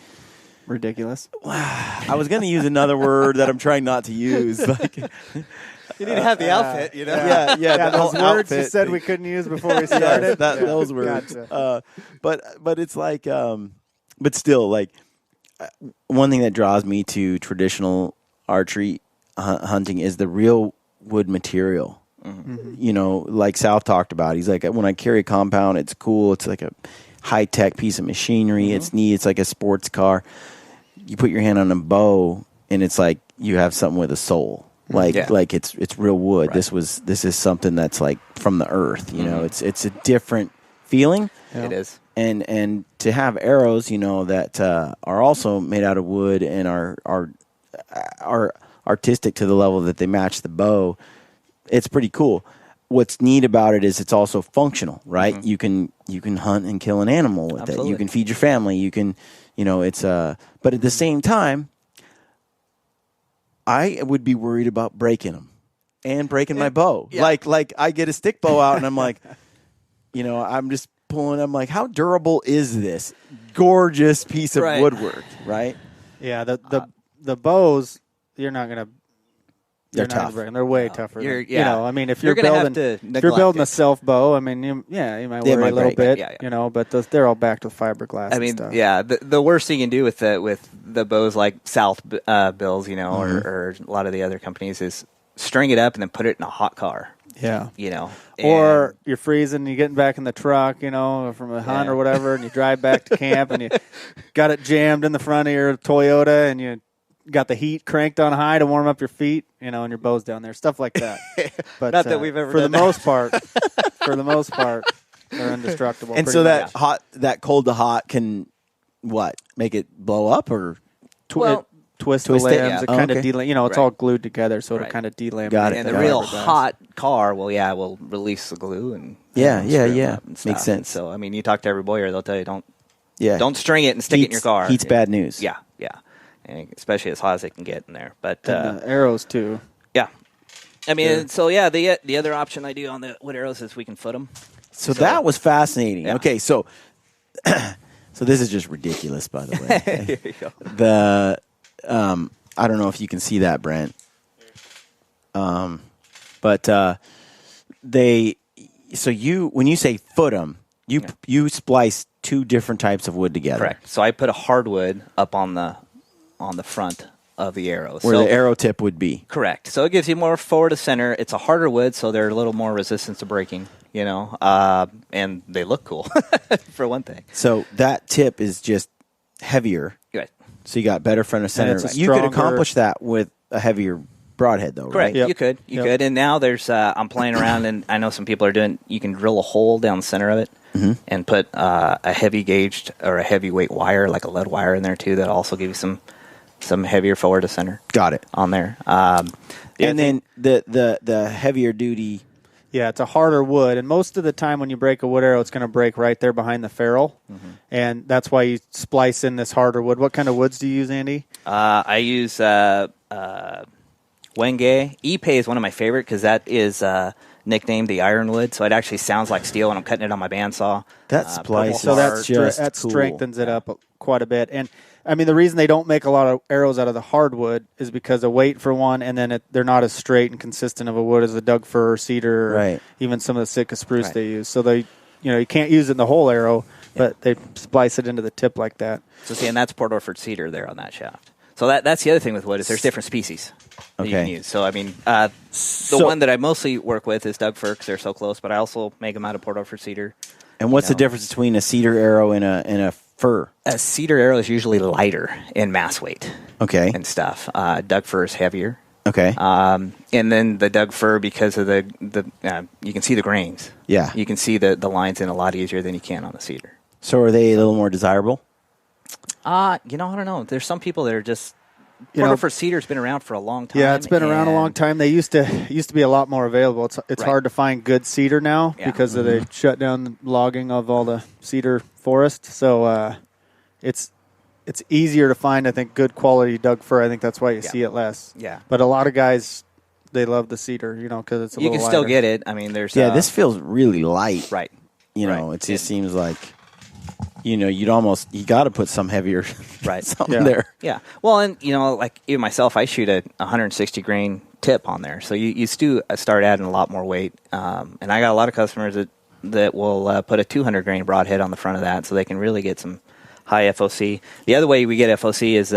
ridiculous. I was going to use another word that I'm trying not to use. Like, you need to have the outfit, you know? Yeah, those words you said we couldn't use before we started. Those words. Gotcha. But it's like, but still, like, one thing that draws me to traditional archery hunting is the real wood material. Mm-hmm. You know, like South talked about. He's like, when I carry a compound, it's cool. It's like a high-tech piece of machinery. Mm-hmm. It's neat. It's like a sports car. You put your hand on a bow, and it's like you have something with a soul. Like it's real wood. Right. This is something that's like from the earth. You know, it's a different feeling. Yeah. It is. And to have arrows, you know, that are also made out of wood and are artistic to the level that they match the bow, it's pretty cool. What's neat about it is it's also functional, right? Mm-hmm. You can hunt and kill an animal with Absolutely. it. You can feed your family. You can, you know, it's but at the same time, I would be worried about breaking them and breaking my bow. Yeah. Like I get a stick bow out and I'm like, you know, I'm just pulling. I'm like, how durable is this gorgeous piece of Right. woodwork? Right? Yeah, the bows you're not gonna. They're not gonna tough. break them. They're way tougher. You're- You yeah. know, I mean, if You're you're gonna have building, to if you're building a neglect it. self bow, I mean, you might They worry might a little break. bit, Yeah. you know, but they're all backed with fiberglass. I mean, and stuff. yeah, the worst thing you can do with the bows like South Bills, you know, or a lot of the other companies is string it up and then put it in a hot car, yeah. you know. Or And- you're freezing, you're getting back in the truck, you know, from a hunt Yeah. or whatever, and you drive back to camp, and you got it jammed in the front of your Toyota, and you got the heat cranked on high to warm up your feet, you know, and your bow's down there, stuff like that. But Not that we've ever for done the that. most part, they're indestructible. And pretty so much. that cold to hot can make it blow up or It twists the twist it? limbs. Yeah. It Oh, kind of okay. you know, it's Right. all glued together, so Right. it'll kind of delaminate. Got it. and the Got real it. hot car will release the glue and Yeah, screw yeah, 'em yeah. up and Makes stuff. sense. And so I mean, you talk to every bowyer, they'll tell you yeah. don't string it and stick it in your car. Heat's bad news. Yeah, and especially as hot as it can get in there. But And the arrows too. yeah, I mean, Sure. so yeah, the other option I do on the wood arrows is we can foot them. So that was fascinating. Yeah. Okay, so so this is just ridiculous, by the way. Here you go. The I don't know if you can see that, Brent. But when you say foot them, you splice two different types of wood together. Correct. So I put a hardwood up on the front of the arrow. Where so, the arrow tip would be. Correct. So it gives you more forward to center. It's a harder wood, so they're a little more resistant to breaking. You know, and they look cool for one thing. So that tip is just heavier. Right. So you got better front of center. it's a You could stronger- accomplish that with a heavier broadhead, though, Correct. right? Yep. You could. Yep. Could. And now there's I'm playing around, and I know some people are doing. You can drill a hole down the center of it and put a heavy gauged or a heavyweight wire, like a lead wire, in there too. That also give you some heavier forward to center Got it. on there. And then the heavier duty. Yeah, it's a harder wood, and most of the time when you break a wood arrow, it's going to break right there behind the ferrule, and that's why you splice in this harder wood. What kind of woods do you use, Andy? I use Wenge. Ipe is one of my favorite because that is nicknamed the Ironwood, so it actually sounds like steel when I'm cutting it on my bandsaw. That splice So is just that cool. strengthens it up quite a bit. And I mean, the reason they don't make a lot of arrows out of the hardwood is because of weight for one, and then they're not as straight and consistent of a wood as a Doug fir or cedar, or Right. even some of the Sitka spruce Right. they use. So you can't use it in the whole arrow, but they splice it into the tip like that. So see, and that's Port Orford cedar there on that shaft. So that's the other thing with wood is there's different species that you can Okay. use. So I mean, the one that I mostly work with is Doug fir because they're so close, but I also make them out of Port Orford cedar. And what's the No. difference between a cedar arrow and a fir? A cedar arrow is usually lighter in mass weight Okay. and stuff. Doug fir is heavier. Okay. And then the Doug fir, because of the you can see the grains. Yeah. You can see the lines in a lot easier than you can on the cedar. So are they a little more desirable? I don't know. There's some people that are just You Port know- Orford cedar's been around for a long time. Yeah, it's been around a long and- time. They used to be a lot more available. It's Right. hard to find good cedar now Yeah. because of the shut down the logging of all the cedar forest. So it's easier to find, I think, good quality Doug fir. I think that's why you Yeah. see it less. Yeah. But a lot of guys they love the cedar, because it's a You little can still lighter. get it. I mean, there's this feels really light. right. It just seems like, you got to put some heavier Right. something there. Yeah. Well, and like even myself, I shoot a 160 grain tip on there, so you do start adding a lot more weight. And I got a lot of customers that will put a 200 grain broadhead on the front of that, so they can really get some high FOC. The other way we get FOC is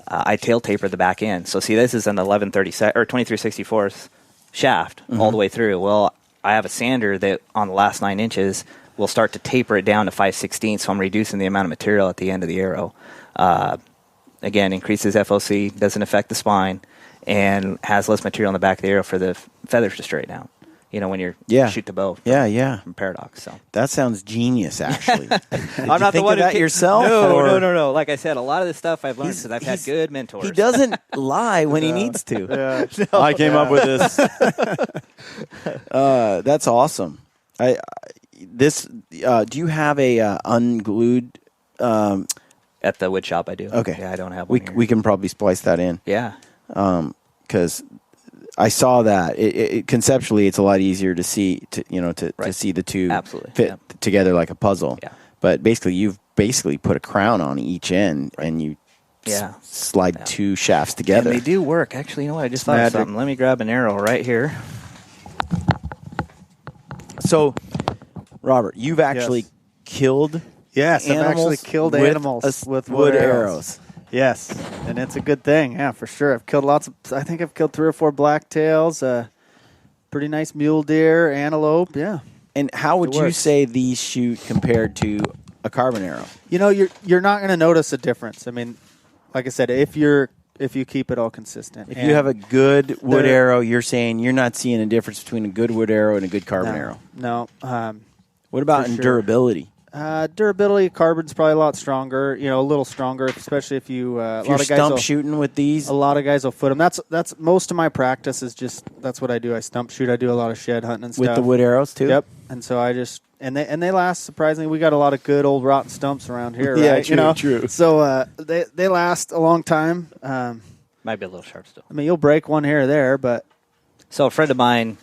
I tail taper the back end. So see, this is an 1130 or 23/64 shaft all the way through. Well, I have a sander that on the last 9 inches will start to taper it down to 5/16, so I'm reducing the amount of material at the end of the arrow. Again, increases FOC, doesn't affect the spine, and has less material in the back of the arrow for the feathers to straighten out. When you're shoot the bow. From Paradox. So that sounds genius, actually. I'm not the one of that yourself. No. Like I said, a lot of this stuff I've learned because I've had good mentors. He doesn't lie when he needs to. I came up with this. That's awesome. Do you have a unglued? At the wood shop, I do. Okay. Yeah, I don't have one here. We can probably splice that in. Yeah. Because I saw that conceptually, it's a lot easier to see to see the two fit together like a puzzle. Yeah. But basically, you've put a crown on each end, and you slide two shafts together. And they do work. Actually, you know what? I just thought of something. Let me grab an arrow right here. So, Robert, you've actually killed. Yes, I've actually killed animals with wood arrows. Yes, and it's a good thing. Yeah, for sure. I've killed I think I've killed 3 or 4 blacktails, pretty nice mule deer, antelope. Yeah. And how would you say these shoot compared to a carbon arrow? You're not going to notice a difference. I mean, like I said, if you keep it all consistent. If you have a good wood arrow, you're saying you're not seeing a difference between a good wood arrow and a good carbon arrow. No. What about in durability? Durability, carbon's probably a lot stronger. A little stronger, especially if you. If you're stump shooting with these, a lot of guys will foot them. That's most of my practice is that's what I do. I stump shoot. I do a lot of shed hunting and stuff with the wood arrows too. Yep. And so I just and they last surprisingly. We got a lot of good old rotten stumps around here. Yeah, right? True. So they last a long time. Might be a little sharp still. I mean, you'll break one here or there, but so a friend of mine,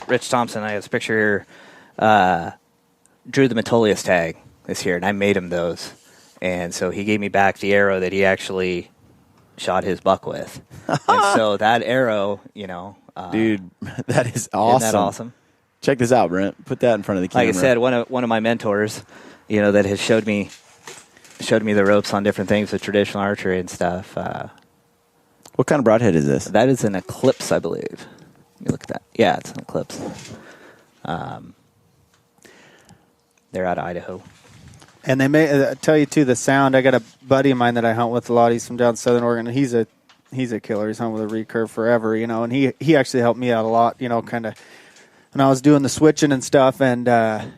Rich Thompson, I have this picture here. Drew the Metolius tag this year, and I made him those. And so he gave me back the arrow that he actually shot his buck with. And so that arrow, dude, that is awesome. Isn't that awesome? Check this out, Brent. Put that in front of the camera. Like I said, one of my mentors, that has showed me the ropes on different things with traditional archery and stuff. What kind of broadhead is this? That is an Eclipse, I believe. Let me look at that. Yeah, it's an Eclipse. They're out of Idaho. And they may tell you too the sound. I got a buddy of mine that I hunt with a lot. He's from down Southern Oregon. And he's a killer. He's hunted with a recurve forever, and he actually helped me out a lot, kind of when I was doing the switching and stuff. And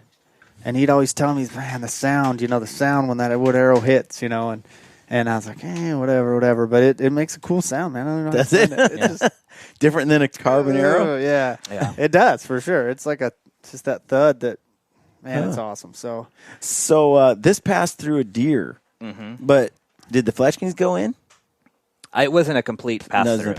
he'd always tell me, man, the sound, the sound when that wood arrow hits, and I was like, whatever. But it makes a cool sound, man. I don't know. Does it? It's just different than a carbon arrow. Yeah, it does for sure. It's like just that thud that. Man, it's awesome. So this passed through a deer, but did the Fletchkins go in? It wasn't a complete pass through.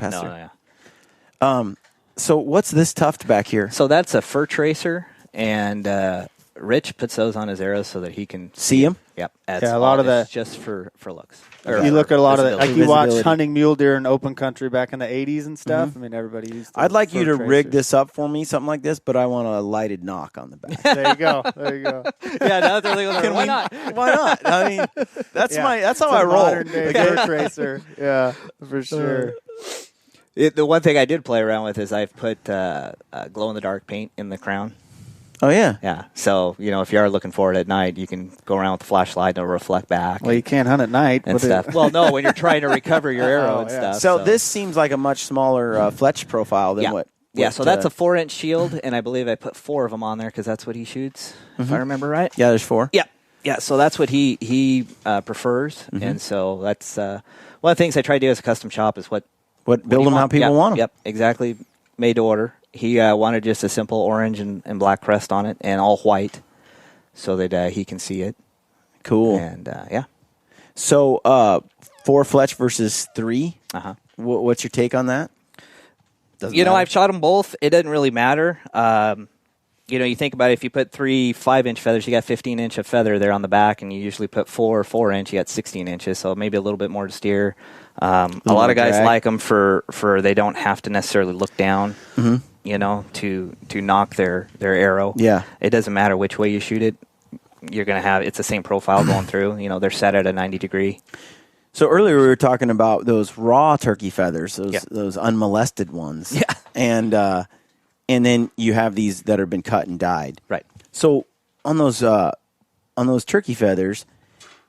Yeah. So what's this tuft back here? So that's a fur tracer, and Rich puts those on his arrows so that he can see them. Yep. A lot of that just for looks. You look at a lot of it, like you watch hunting mule deer in open country back in the 80s and stuff. I mean, everybody used. I'd like you to rig this up for me, something like this, but I want a lighted knock on the back. There you go. Yeah, now they're legal. Why not? Why not? I mean, that's how I roll. Modern day fur tracer. Yeah, for sure. The one thing I did play around with is I've put glow in the dark paint in the crown. Oh, yeah. Yeah. So, if you are looking for it at night, you can go around with the flashlight and it'll reflect back. Well, you can't hunt at night. And stuff. Well, no, when you're trying to recover your arrow and stuff. So this seems like a much smaller Fletch profile than what. Yeah, so that's a 4-inch shield, and I believe I put 4 of them on there because that's what he shoots, if I remember right. Yeah, there's 4. Yeah. Yeah, so that's what he prefers. And so that's one of the things I try to do as a custom shop is what build them how people want them. Yep, exactly. Made to order. He wanted just a simple orange and black crest on it and all white so that he can see it. Cool. And, yeah. So 4 Fletch versus 3. Uh-huh. What's your take on that? You know, I've shot them both. It doesn't really matter. You know, you think about it, if you put 3 5-inch feathers, you got 15 inch of feather there on the back, and you usually put 4 4-inch, you got 16 inches, so maybe a little bit more to steer. A lot of guys like them for they don't have to necessarily look down, you know, to knock their arrow. Yeah. It doesn't matter which way you shoot it. You're going to have, it's the same profile going through. You know, they're set at a 90 degree. So earlier we were talking about those raw turkey feathers, those unmolested ones. Yeah. And then you have these that have been cut and dyed. Right. So on those turkey feathers,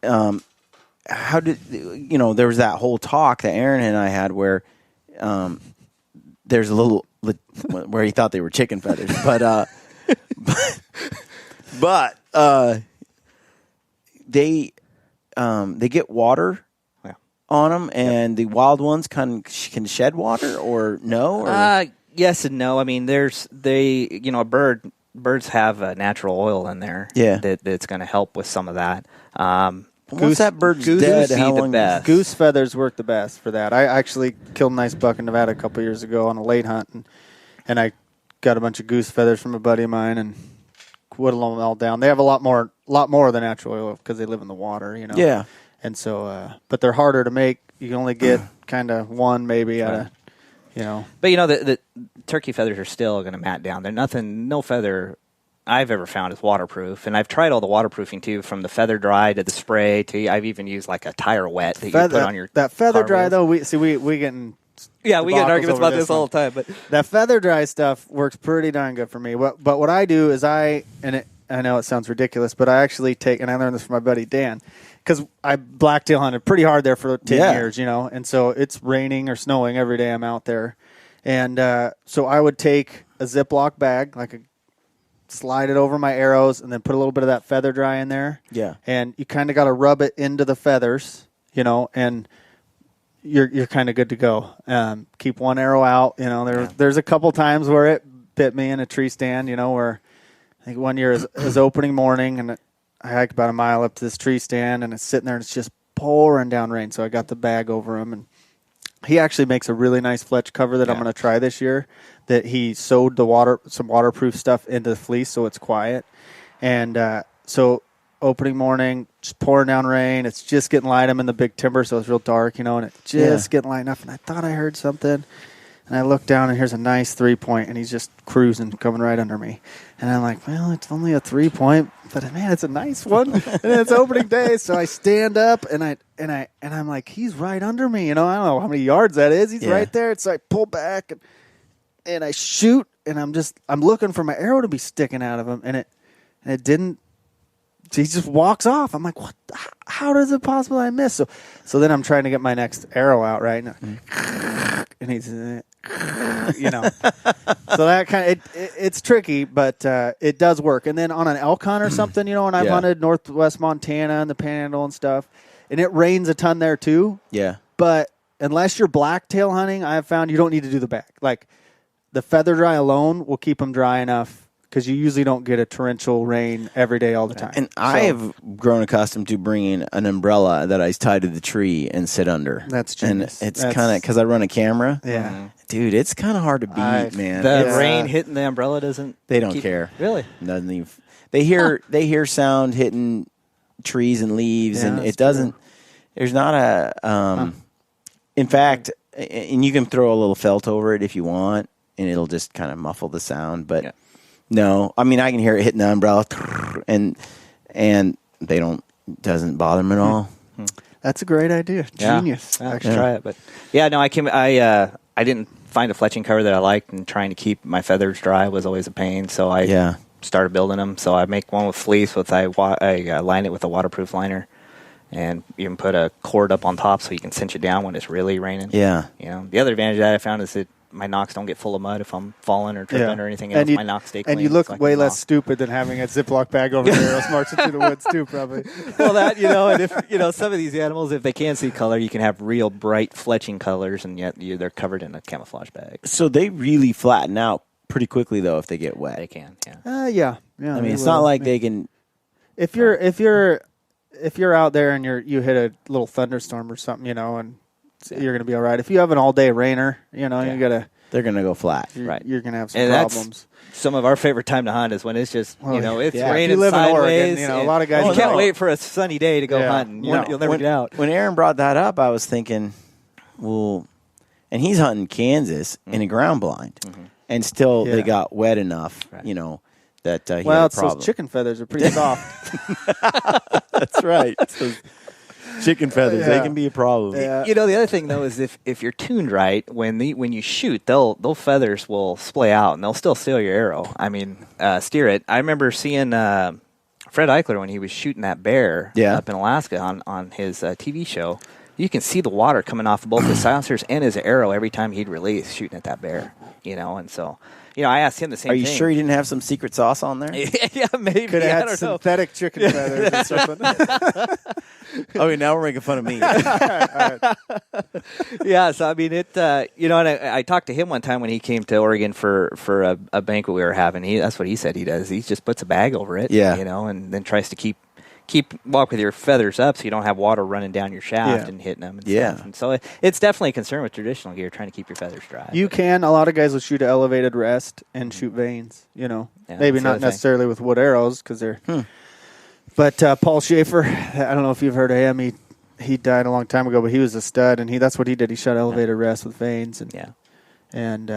how did there was that whole talk that Aaron and I had where there's a little where he thought they were chicken feathers, but they get water on them, and the wild ones can shed water or no? Or? Yes and no. I mean, birds have a natural oil in there. That's going to help with some of that. Once that bird's dead, how long? Goose feathers work the best for that. I actually killed a nice buck in Nevada a couple years ago on a late hunt, and I got a bunch of goose feathers from a buddy of mine and whittled them all down. They have a lot more of the natural oil because they live in the water, you know. Yeah. And so, but they're harder to make. You can only get kind of one maybe out of. You know. But, you know, the turkey feathers are still going to mat down. No feather I've ever found is waterproof. And I've tried all the waterproofing, too, from the feather dry to the spray to I've even used like a tire wet that you put on your That feather dry, wheels. though, we getting... Yeah, we get arguments about this all the time. But that feather dry stuff works pretty darn good for me. But what I do is I know it sounds ridiculous, but I actually take, and I learned this from my buddy Dan, because I blacktail hunted pretty hard there for 10 years, you know, and so it's raining or snowing every day I'm out there. And so I would take a Ziploc bag, slide it over my arrows, and then put a little bit of that feather dry in there. Yeah. And you kind of got to rub it into the feathers, you know, and you're kind of good to go. Keep one arrow out, you know. There's a couple times where it bit me in a tree stand, you know, where I think one year is opening morning, and I hiked about a mile up to this tree stand, and it's sitting there, and it's just pouring down rain. So I got the bag over him, and he actually makes a really nice fletch cover that I'm going to try this year. That he sewed some waterproof stuff into the fleece so it's quiet. And so opening morning, just pouring down rain. It's just getting light. I'm in the big timber, so it's real dark, you know, and it's just getting light enough. And I thought I heard something. And I look down, and here's a nice 3-point, and he's just cruising, coming right under me. And I'm like, well, it's only a 3-point, but man, it's a nice one. And it's opening day, so I stand up, and I'm like, he's right under me. You know, I don't know how many yards that is. He's right there. So I pull back, and I shoot, and I'm looking for my arrow to be sticking out of him, and it didn't. He just walks off. I'm like, what? How is it possible I miss? So then I'm trying to get my next arrow out, right? And he's, you know. So that kind of, it's tricky, but it does work. And then on an elk hunt or something, you know, and I've hunted northwest Montana and the Panhandle and stuff, and it rains a ton there too. Yeah. But unless you're blacktail hunting, I have found you don't need to do the back. Like the feather dry alone will keep them dry enough. Because you usually don't get a torrential rain every day all the time. And I have grown accustomed to bringing an umbrella that I tie to the tree and sit under. That's genius. And it's kind of, because I run a camera. Yeah. Dude, it's kind of hard to beat, man. The rain hitting the umbrella doesn't... They don't care. Really? Doesn't even... They hear sound hitting trees and leaves, and it doesn't... True. There's not a... In fact, and you can throw a little felt over it if you want, and it'll just kind of muffle the sound, but... Yeah. No, I mean I can hear it hitting the umbrella, and they don't. Doesn't bother them at all. That's a great idea. Genius. I should try it, but no, I didn't find a fletching cover that I liked, and trying to keep my feathers dry was always a pain. So I started building them. So I make one with fleece. I line it with a waterproof liner, and even put a cord up on top so you can cinch it down when it's really raining. Yeah, you know the other advantage that I found is that my knocks don't get full of mud if I'm falling or tripping or anything else. My knocks stay clean. And you look way less stupid than having a Ziploc bag over your arrows marching through the woods too, probably. Well, that, you know, and if, you know, some of these animals, if they can see color, you can have real bright fletching colors, and yet they're covered in a camouflage bag. So they really flatten out pretty quickly, though, if they get wet. They can, yeah. I mean, it's not like they can... If you're out there and you hit a little thunderstorm or something, you know, and you're going to be all right. If you have an all-day rainer, you know, you got to... they're going to go flat. You're going to have some And that's problems. some of our favorite time to hunt is when it's just, it's yeah. If raining you live in Oregon, sideways. a lot of guys you can't know. wait for a sunny day to go hunting. You'll never get out. When Aaron brought that up, I was thinking, well, and he's hunting Kansas in a ground blind, and still they got wet enough, that he had a problem. Those chicken feathers are pretty soft. That's right. So chicken feathers, they can be a problem. Yeah. The other thing though is if you're tuned right, when you shoot, those feathers will splay out and they'll still seal your arrow. I mean, steer it. I remember seeing Fred Eichler when he was shooting that bear up in Alaska on his TV show. You can see the water coming off of both his silencers and his arrow every time he'd release shooting at that bear. And so. I asked him the same thing. Are you sure he didn't have some secret sauce on there? Yeah, maybe. Could I have don't had know. synthetic chicken feathers or something. Okay, now we're making fun of me. Yeah, so I mean it. And I talked to him one time when he came to Oregon for a banquet we were having. That's what he said he does. He just puts a bag over it. Yeah. And then tries to walk with your feathers up so you don't have water running down your shaft and hitting them and stuff. And so it's definitely a concern with traditional gear, trying to keep your feathers dry. A lot of guys will shoot an elevated rest and shoot veins, maybe not necessarily with wood arrows because they're, but Paul Schaefer, I don't know if you've heard of him. He died a long time ago, but he was a stud and that's what he did. He shot elevated rest with veins and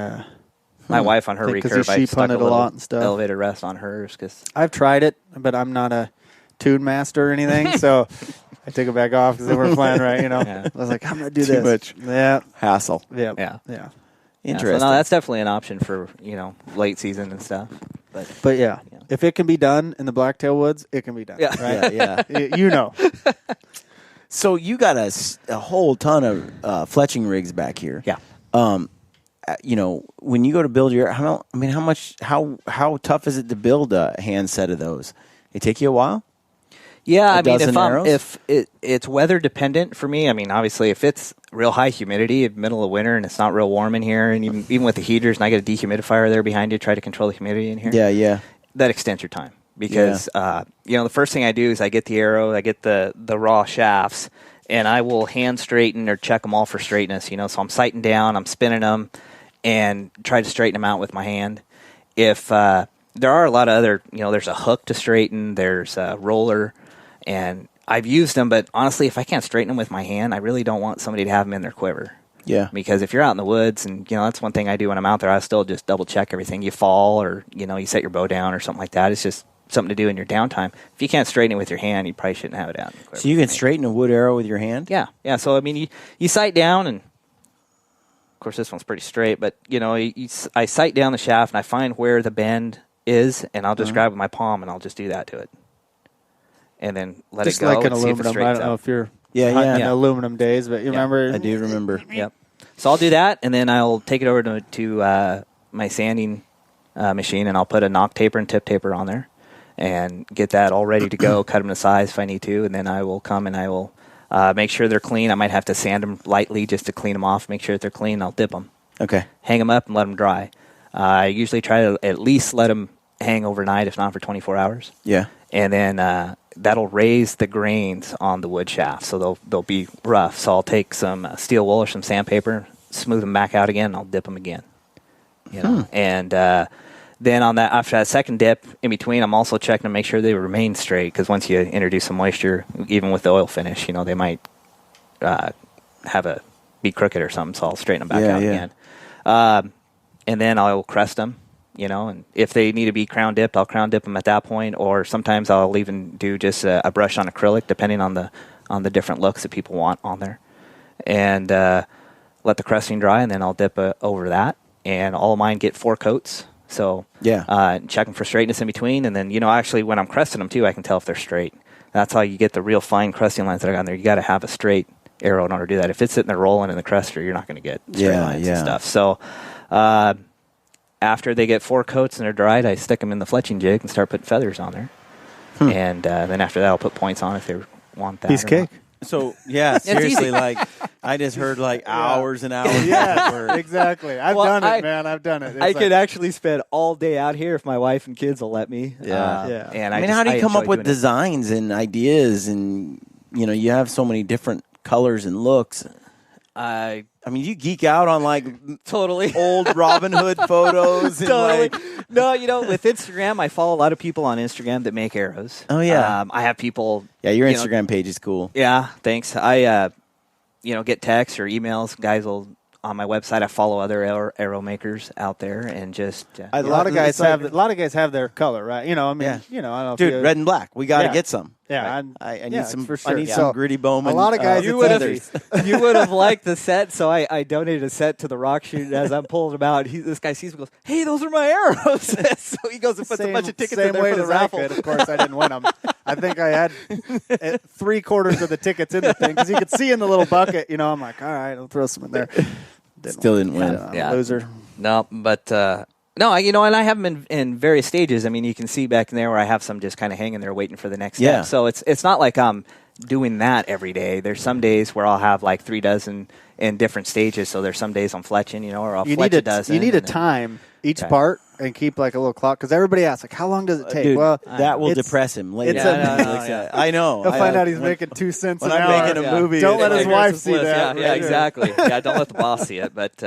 my wife on her recurve, I stuck a lot and stuff. Elevated rest on hers because I've tried it, but I'm not a tune master or anything, so I took it back off because they weren't playing right. I was like, I'm gonna do Too this. much Hassle. Yeah. Interesting. So, no, that's definitely an option for late season and stuff. But if it can be done in the Blacktail Woods, it can be done. Yeah. Right? Yeah. So you got a whole ton of fletching rigs back here. Yeah. When you go to build how tough is it to build a hand set of those? It take you a while? Yeah, A dozen arrows? if it's weather dependent for me, I mean, obviously, if it's real high humidity, middle of winter, and it's not real warm in here, and even with the heaters, and I get a dehumidifier there behind you, try to control the humidity in here. Yeah. That extends your time because the first thing I do is I get the arrow, I get the raw shafts, and I will hand straighten or check them all for straightness. So I'm sighting down, I'm spinning them, and try to straighten them out with my hand. If there are a lot of other, there's a hook to straighten, there's a roller. And I've used them, but honestly, if I can't straighten them with my hand, I really don't want somebody to have them in their quiver. Yeah. Because if you're out in the woods, and that's one thing I do when I'm out there, I still just double check everything. You fall, or you set your bow down, or something like that. It's just something to do in your downtime. If you can't straighten it with your hand, you probably shouldn't have it out in the quiver. So you can straighten a wood arrow with your hand? Yeah. So I mean, you sight down, and of course this one's pretty straight, but I sight down the shaft, and I find where the bend is, and I'll just grab with my palm, and I'll just do that to it. And then let just it go like an and see if it aluminum. I don't know out. if you're Yeah. aluminum days, but you remember? I do remember. Yep. So I'll do that, and then I'll take it over to my sanding machine, and I'll put a knock taper and tip taper on there, and get that all ready to go. Cut them to size if I need to, and then I will come and I will make sure they're clean. I might have to sand them lightly just to clean them off. Make sure that they're clean. I'll dip them. Okay. Hang them up and let them dry. I usually try to at least let them hang overnight, if not for 24 hours. Yeah. And then that'll raise the grains on the wood shaft, so they'll be rough. So I'll take some steel wool or some sandpaper, smooth them back out again, and I'll dip them again. And then after that second dip, in between, I'm also checking to make sure they remain straight, because once you introduce some moisture, even with the oil finish, they might be crooked or something. So I'll straighten them back out again. And then I'll crest them. And if they need to be crown dipped, I'll crown dip them at that point, or sometimes I'll even do just a brush on acrylic, depending on the different looks that people want on there, and let the cresting dry, and then I'll dip over that, and all of mine get 4 coats. So check them for straightness in between, and then actually when I'm cresting them too, I can tell if they're straight. That's how you get the real fine cresting lines that I got on there. You got to have a straight arrow in order to do that. If it's sitting there rolling in the crester, you're not going to get straight lines and stuff. So. After they get 4 coats and they're dried, I stick them in the fletching jig and start putting feathers on there. And then after that, I'll put points on if they want that. Piece of cake. So, seriously, I just heard hours and hours. Yeah, exactly. I've done it, man. I've done it. I could actually spend all day out here if my wife and kids will let me. Yeah. And how do you come up with doing designs and ideas? And, you have so many different colors and looks. I mean, you geek out on like Totally. old Robin Hood photos. And Totally. like, No, with Instagram, I follow a lot of people on Instagram that make arrows. Oh, yeah. I have people. yeah, your Instagram page is cool. Yeah, thanks. I, get texts or emails. Guys will on my website. I follow other arrow makers out there, and just A lot of guys have their color, right? I don't know. Dude, if you, red and black. We got to Yeah. get some. Yeah, I need yeah, some. for sure. I need Yeah. some Gritty Bowmen. A lot of guys, you it's would easy. have you would have liked the set, so I donated a set to the rock shoot. As I'm pulling them out, this guy sees me and goes, "Hey, those are my arrows!" So he goes and puts a bunch of tickets in there for the raffle. Of course, I didn't win them. I think I had 3/4 of the tickets in the thing because you could see in the little bucket. I'm like, all right, I'll throw some in there. Still didn't win. Yeah. Loser. No, but no, and I have them in various stages. I mean, you can see back in there where I have some just kind of hanging there waiting for the next Yeah. step. So it's not like I'm doing that every day. There's some days where I'll have like 3 dozen in different stages. So there's some days I'm fletching, or I'll fletch a dozen. You need to and then- time each Okay. part and keep like a little clock because everybody asks like, how long does it take? Dude, well, that will it's- depress him later. it's I know. He'll find out he's when- making 2 cents when an I'm hour. making a Yeah. movie. Don't it's let his like- wife see that. Yeah, exactly. Yeah, don't let the boss see it. But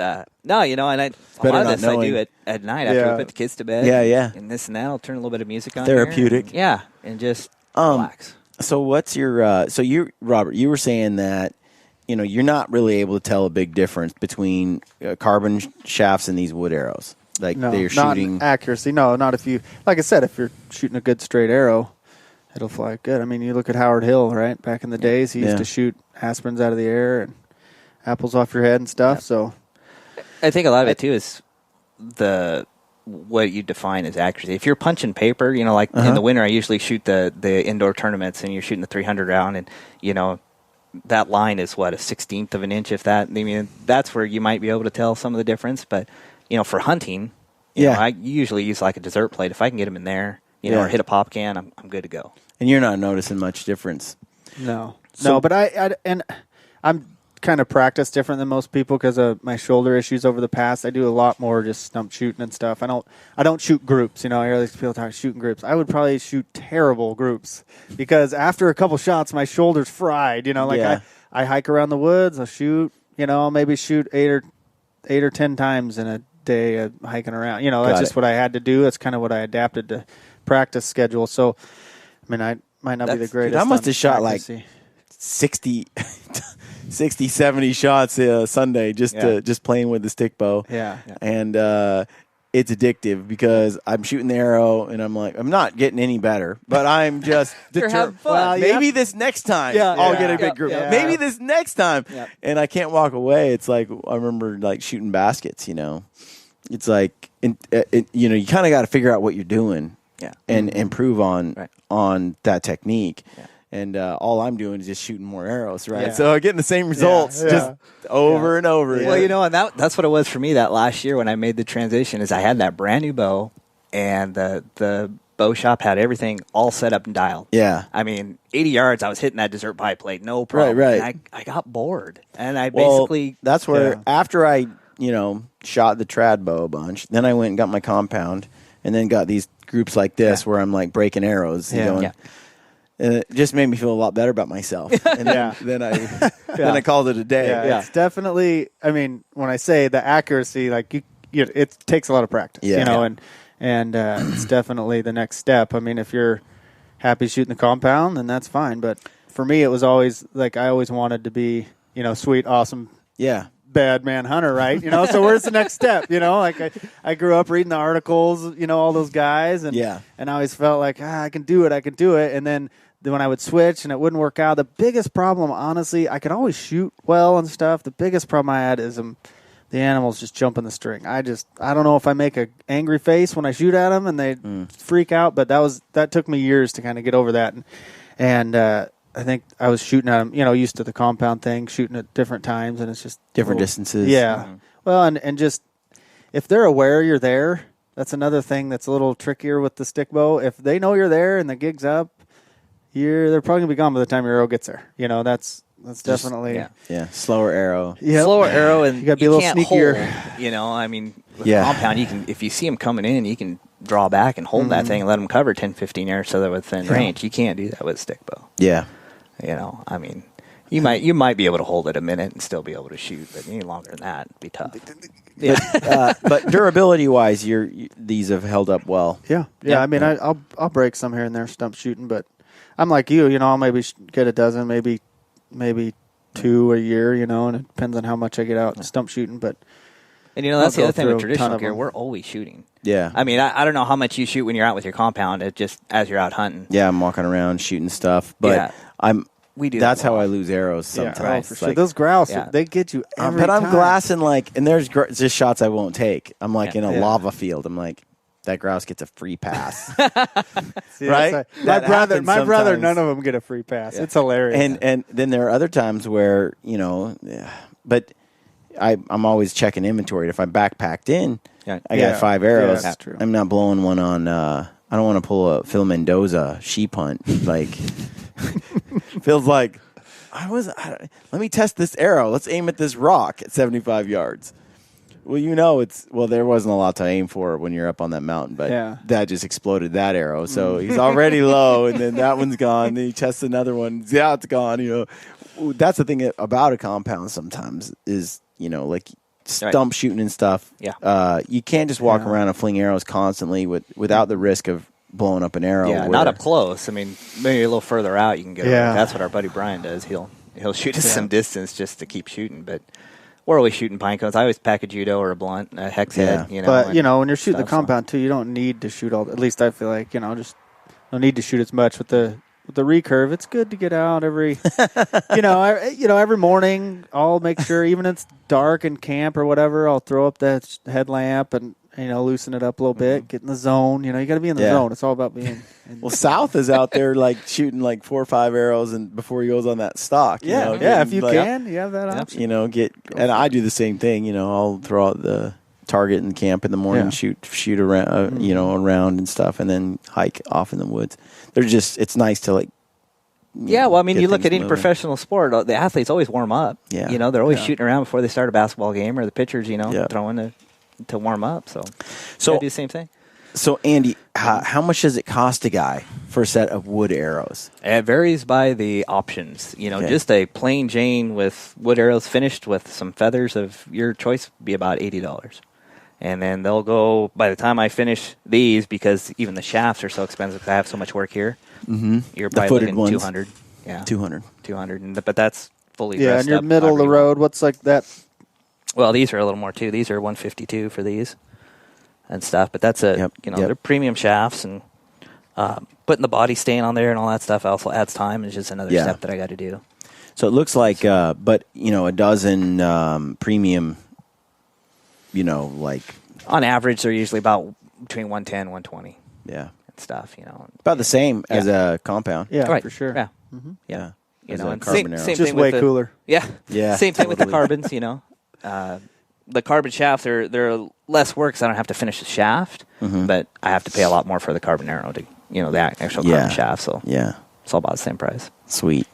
no, and a better lot of not this I knowing. do it at night after Yeah. I put the kids to bed. Yeah. And this and that. I'll turn a little bit of music on. Therapeutic. Here and just relax. So what's your Robert, you were saying that you're not really able to tell a big difference between carbon shafts and these wood arrows. Like No, they're not shooting in accuracy. No, not if you, like I said, if you're shooting a good straight arrow, it'll fly good. I mean, you look at Howard Hill, right? Back in the days, he used Yeah. to shoot aspirins out of the air and apples off your head and stuff. So I think a lot of it too is what you define as accuracy. If you're punching paper, like in the winter, I usually shoot the indoor tournaments, and you're shooting the 300 round, and that line is what, a 1/16 of an inch, if that. I mean, that's where you might be able to tell some of the difference. But for hunting, I usually use like a dessert plate. If I can get them in there, or hit a pop can, I'm good to go. and you're not noticing much difference. no, So- but I'm kind of practice different than most people because of my shoulder issues over the past. I do a lot more just stump shooting and stuff. I don't shoot groups. I hear these people talk shooting groups. I would probably shoot terrible groups because after a couple shots, my shoulder's fried. Yeah. I hike around the woods. I'll shoot. I'll maybe shoot 8 or 10 times in a day of hiking around. That's Got just it. what I had to do. That's kind of what I adapted to practice schedule. So, I mean, I might not be the Dude, greatest. I must on have shot like accuracy. 60, 70 shots Sunday just playing with the stick bow. Yeah. And it's addictive because I'm shooting the arrow and I'm like, I'm not getting any better, but I'm just You're having determined. fun. Well, Maybe this next time Yeah, I'll yeah. get a big Yep, group. yeah. Maybe this next time. Yep. And I can't walk away. It's like, I remember like shooting baskets, It's like, you kind of got to figure out what you're doing and improve on that technique. Yeah. And all I'm doing is just shooting more arrows, right? Yeah. So I'm getting the same results Yeah. just over and over. Well, and that's what it was for me that last year when I made the transition. Is I had that brand new bow, and the bow shop had everything all set up and dialed. Yeah. I mean, 80 yards, I was hitting that dessert pie plate, no problem. Right. And I got bored, and I Well, basically that's where after I shot the trad bow a bunch, then I went and got my compound, and then got these groups like this where I'm like breaking arrows and going. Yeah. And it just made me feel a lot better about myself. And then I called it a day. Yeah, it's definitely. I mean, when I say the accuracy, like it takes a lot of practice. Yeah. And it's definitely the next step. I mean, if you're happy shooting the compound, then that's fine. But for me, it was always like I always wanted to be, sweet, awesome, Yeah. bad man hunter, right? So where's the next step? Like I grew up reading the articles, all those guys, and and I always felt like I can do it, and then when I would switch and it wouldn't work out, the biggest problem, honestly, I could always shoot well and stuff. The biggest problem I had is the animals just jumping the string. I don't know if I make a angry face when I shoot at them and they freak out, but that took me years to kind of get over that, and I think I was shooting at them, used to the compound thing, shooting at different times, and it's just Different distances. Yeah. Well, and just if they're aware you're there, that's another thing that's a little trickier with the stick bow. If they know you're there and the gig's up, they're probably gonna be gone by the time your arrow gets there. That's definitely Yeah. Slower arrow. slower arrow, and You gotta be a little can't sneakier. hold, I mean, with Yeah. compound, you can, if you see them coming in, you can draw back and hold that thing and let them cover 10, 15 yards so they're within range. You can't do that with a stick bow. Yeah. I mean, You might be able to hold it a minute and still be able to shoot, but any longer than that, it'd be tough. But durability wise, these have held up well. Yeah. I mean, I'll break some here and there stump shooting, but I'm like you. I'll maybe get a dozen, maybe 2 a year. And it depends on how much I get out stump shooting. But and that's the other thing with traditional gear. them. We're always shooting. Yeah. I mean, I don't know how much you shoot when you're out with your compound. It just as you're out hunting. Yeah, I'm walking around shooting stuff, but we do. That's that how I lose arrows sometimes. Yeah, for sure. Those grouse, they get you every but time. I'm glassing and there's just shots I won't take. I'm like in a lava field. I'm like, that grouse gets a free pass. See, right? My brother, none of them get a free pass. Yeah. It's hilarious. And then there are other times where, but I'm always checking inventory. If I'm backpacked in, I got 5 arrows. Yeah, that's true. I'm not blowing one on, I don't want to pull a Phil Mendoza sheep hunt. Like, feels like, let me test this arrow. Let's aim at this rock at 75 yards. Well, there wasn't a lot to aim for when you're up on that mountain, but that just exploded that arrow. So he's already low, and then that one's gone. Then he tests another one. Yeah, it's gone. That's the thing about a compound sometimes is, like stump shooting and stuff. Yeah. You can't just walk around and fling arrows constantly without the risk of blowing up an arrow. Yeah, not up close. I mean, maybe a little further out you can get. Yeah. That's what our buddy Brian does. He'll shoot us some distance just to keep shooting, but we're always shooting pine cones. I always pack a judo or a blunt, a hex head. But when you're shooting the compound too, you don't need to shoot all. At least I feel like just don't need to shoot as much with the recurve. It's good to get out every every morning. I'll make sure, even if it's dark in camp or whatever, I'll throw up that headlamp and loosen it up a little bit, get in the zone. You got to be in the zone. It's all about being. Well, South is out there like shooting like 4 or 5 arrows and before he goes on that stalk. If you can, you have that option. And I do the same thing. I'll throw out the target in camp in the morning, shoot around, around and stuff, and then hike off in the woods. It's nice to like. Well, I mean, you look at any professional sport, the athletes always warm up. Yeah. They're always shooting around before they start a basketball game, or the pitchers, throwing to warm up. So do the same thing. So, Andy, how much does it cost a guy for a set of wood arrows? It varies by the options. Just a plain Jane with wood arrows finished with some feathers of your choice would be about $80. And then they'll go, by the time I finish these, because even the shafts are so expensive because I have so much work here, you're probably looking $200. Yeah. $200. But that's fully dressed up. And you're middle of the road. What's like that? Well, these are a little more too. These are $152 for these and stuff. But that's they're premium shafts, and putting the body stain on there and all that stuff also adds time. It's just another step that I got to do. So it looks like, but a dozen premium, like on average, they're usually about between 110, 120. Yeah, and stuff. About the same as a compound. Yeah, right. for sure. Yeah, yeah. And same just thing way with cooler. Yeah. Same thing with the Totally. carbons. The carbon shaft, they're less work because I don't have to finish the shaft, but I have to pay a lot more for the carbon arrow to the actual carbon shaft. So it's all about the same price. Sweet.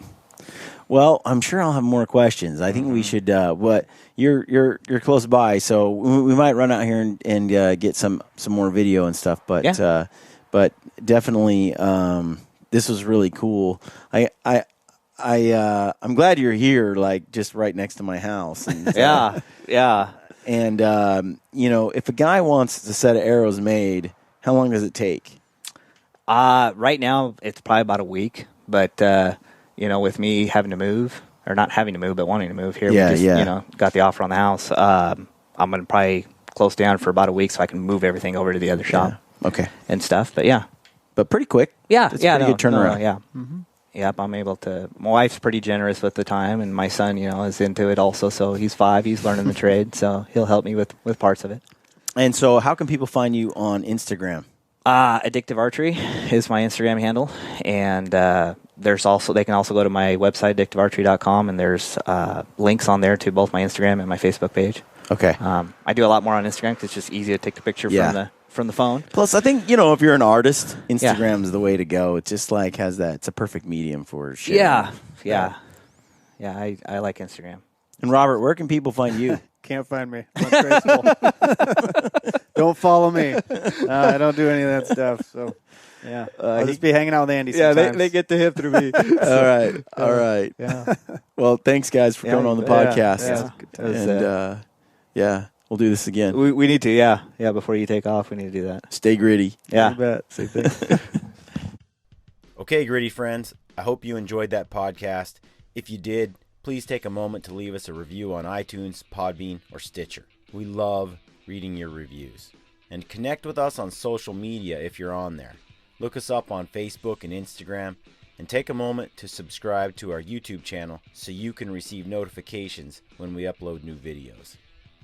Well, I'm sure I'll have more questions. I think we should. What you're close by, so we might run out here and get some more video and stuff. But but definitely, this was really cool. I'm glad you're here, like just right next to my house. And, Yeah. And if a guy wants a set of arrows made, how long does it take? Right now it's probably about a week, but with me having to move, or not having to move, but wanting to move here, we just got the offer on the house. I'm gonna probably close down for about a week so I can move everything over to the other shop. Okay. And stuff, but but pretty quick. It's pretty good turnaround. Yep, I'm able to. My wife's pretty generous with the time, and my son, is into it also. So he's 5. He's learning the trade, so he'll help me with parts of it. And so, how can people find you on Instagram? Addictive Archery is my Instagram handle, and they can also go to my website, addictivearchery.com, and there's links on there to both my Instagram and my Facebook page. Okay. I do a lot more on Instagram because it's just easy to take the picture from the phone. Plus, I think, if you're an artist, Instagram is the way to go. It just has that. It's a perfect medium for sharing. Yeah. I like Instagram. And Robert, where can people find you? Can't find me. Don't follow me. I don't do any of that stuff. So Yeah. I'll just be hanging out with Andy Yeah, sometimes. they get to him through me. All right. Yeah. Well, thanks guys for coming on the podcast. Yeah. And we'll do this again. We need to, yeah. Before you take off, we need to do that. Stay gritty. Yeah. You bet. Same thing. Okay, gritty friends, I hope you enjoyed that podcast. If you did, please take a moment to leave us a review on iTunes, Podbean, or Stitcher. We love reading your reviews. And connect with us on social media if you're on there. Look us up on Facebook and Instagram, and take a moment to subscribe to our YouTube channel so you can receive notifications when we upload new videos.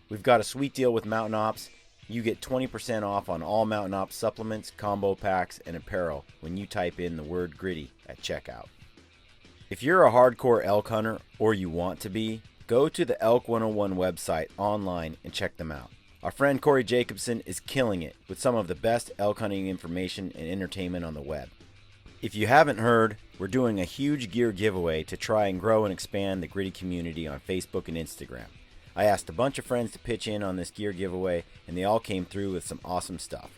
We've got a sweet deal with Mountain Ops. You get 20% off on all Mountain Ops supplements, combo packs, and apparel when you type in the word gritty at checkout. If you're a hardcore elk hunter, or you want to be, go to the Elk 101 website online and check them out. Our friend Corey Jacobson is killing it with some of the best elk hunting information and entertainment on the web. If you haven't heard, we're doing a huge gear giveaway to try and grow and expand the gritty community on Facebook and Instagram. I asked a bunch of friends to pitch in on this gear giveaway, and they all came through with some awesome stuff.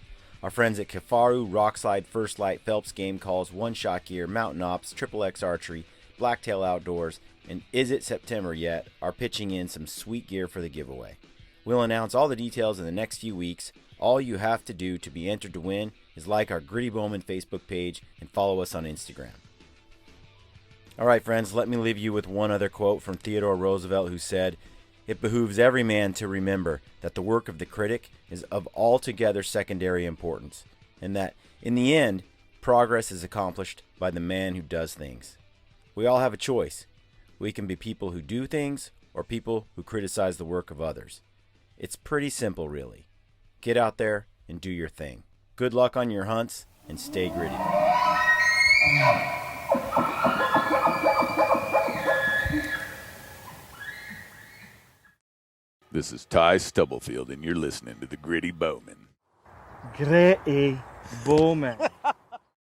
Our friends at Kafaru, Rockslide, First Light, Phelps Game Calls, One Shot Gear, Mountain Ops, Triple X Archery, Blacktail Outdoors, and Is It September Yet are pitching in some sweet gear for the giveaway. We'll announce all the details in the next few weeks. All you have to do to be entered to win is like our Gritty Bowmen Facebook page and follow us on Instagram. All right, friends, let me leave you with one other quote from Theodore Roosevelt, who said, "It behooves every man to remember that the work of the critic is of altogether secondary importance, and that, in the end, progress is accomplished by the man who does things." We all have a choice. We can be people who do things or people who criticize the work of others. It's pretty simple, really. Get out there and do your thing. Good luck on your hunts, and stay gritty. This is Ty Stubblefield, and you're listening to the Gritty Bowmen. Gritty Bowmen.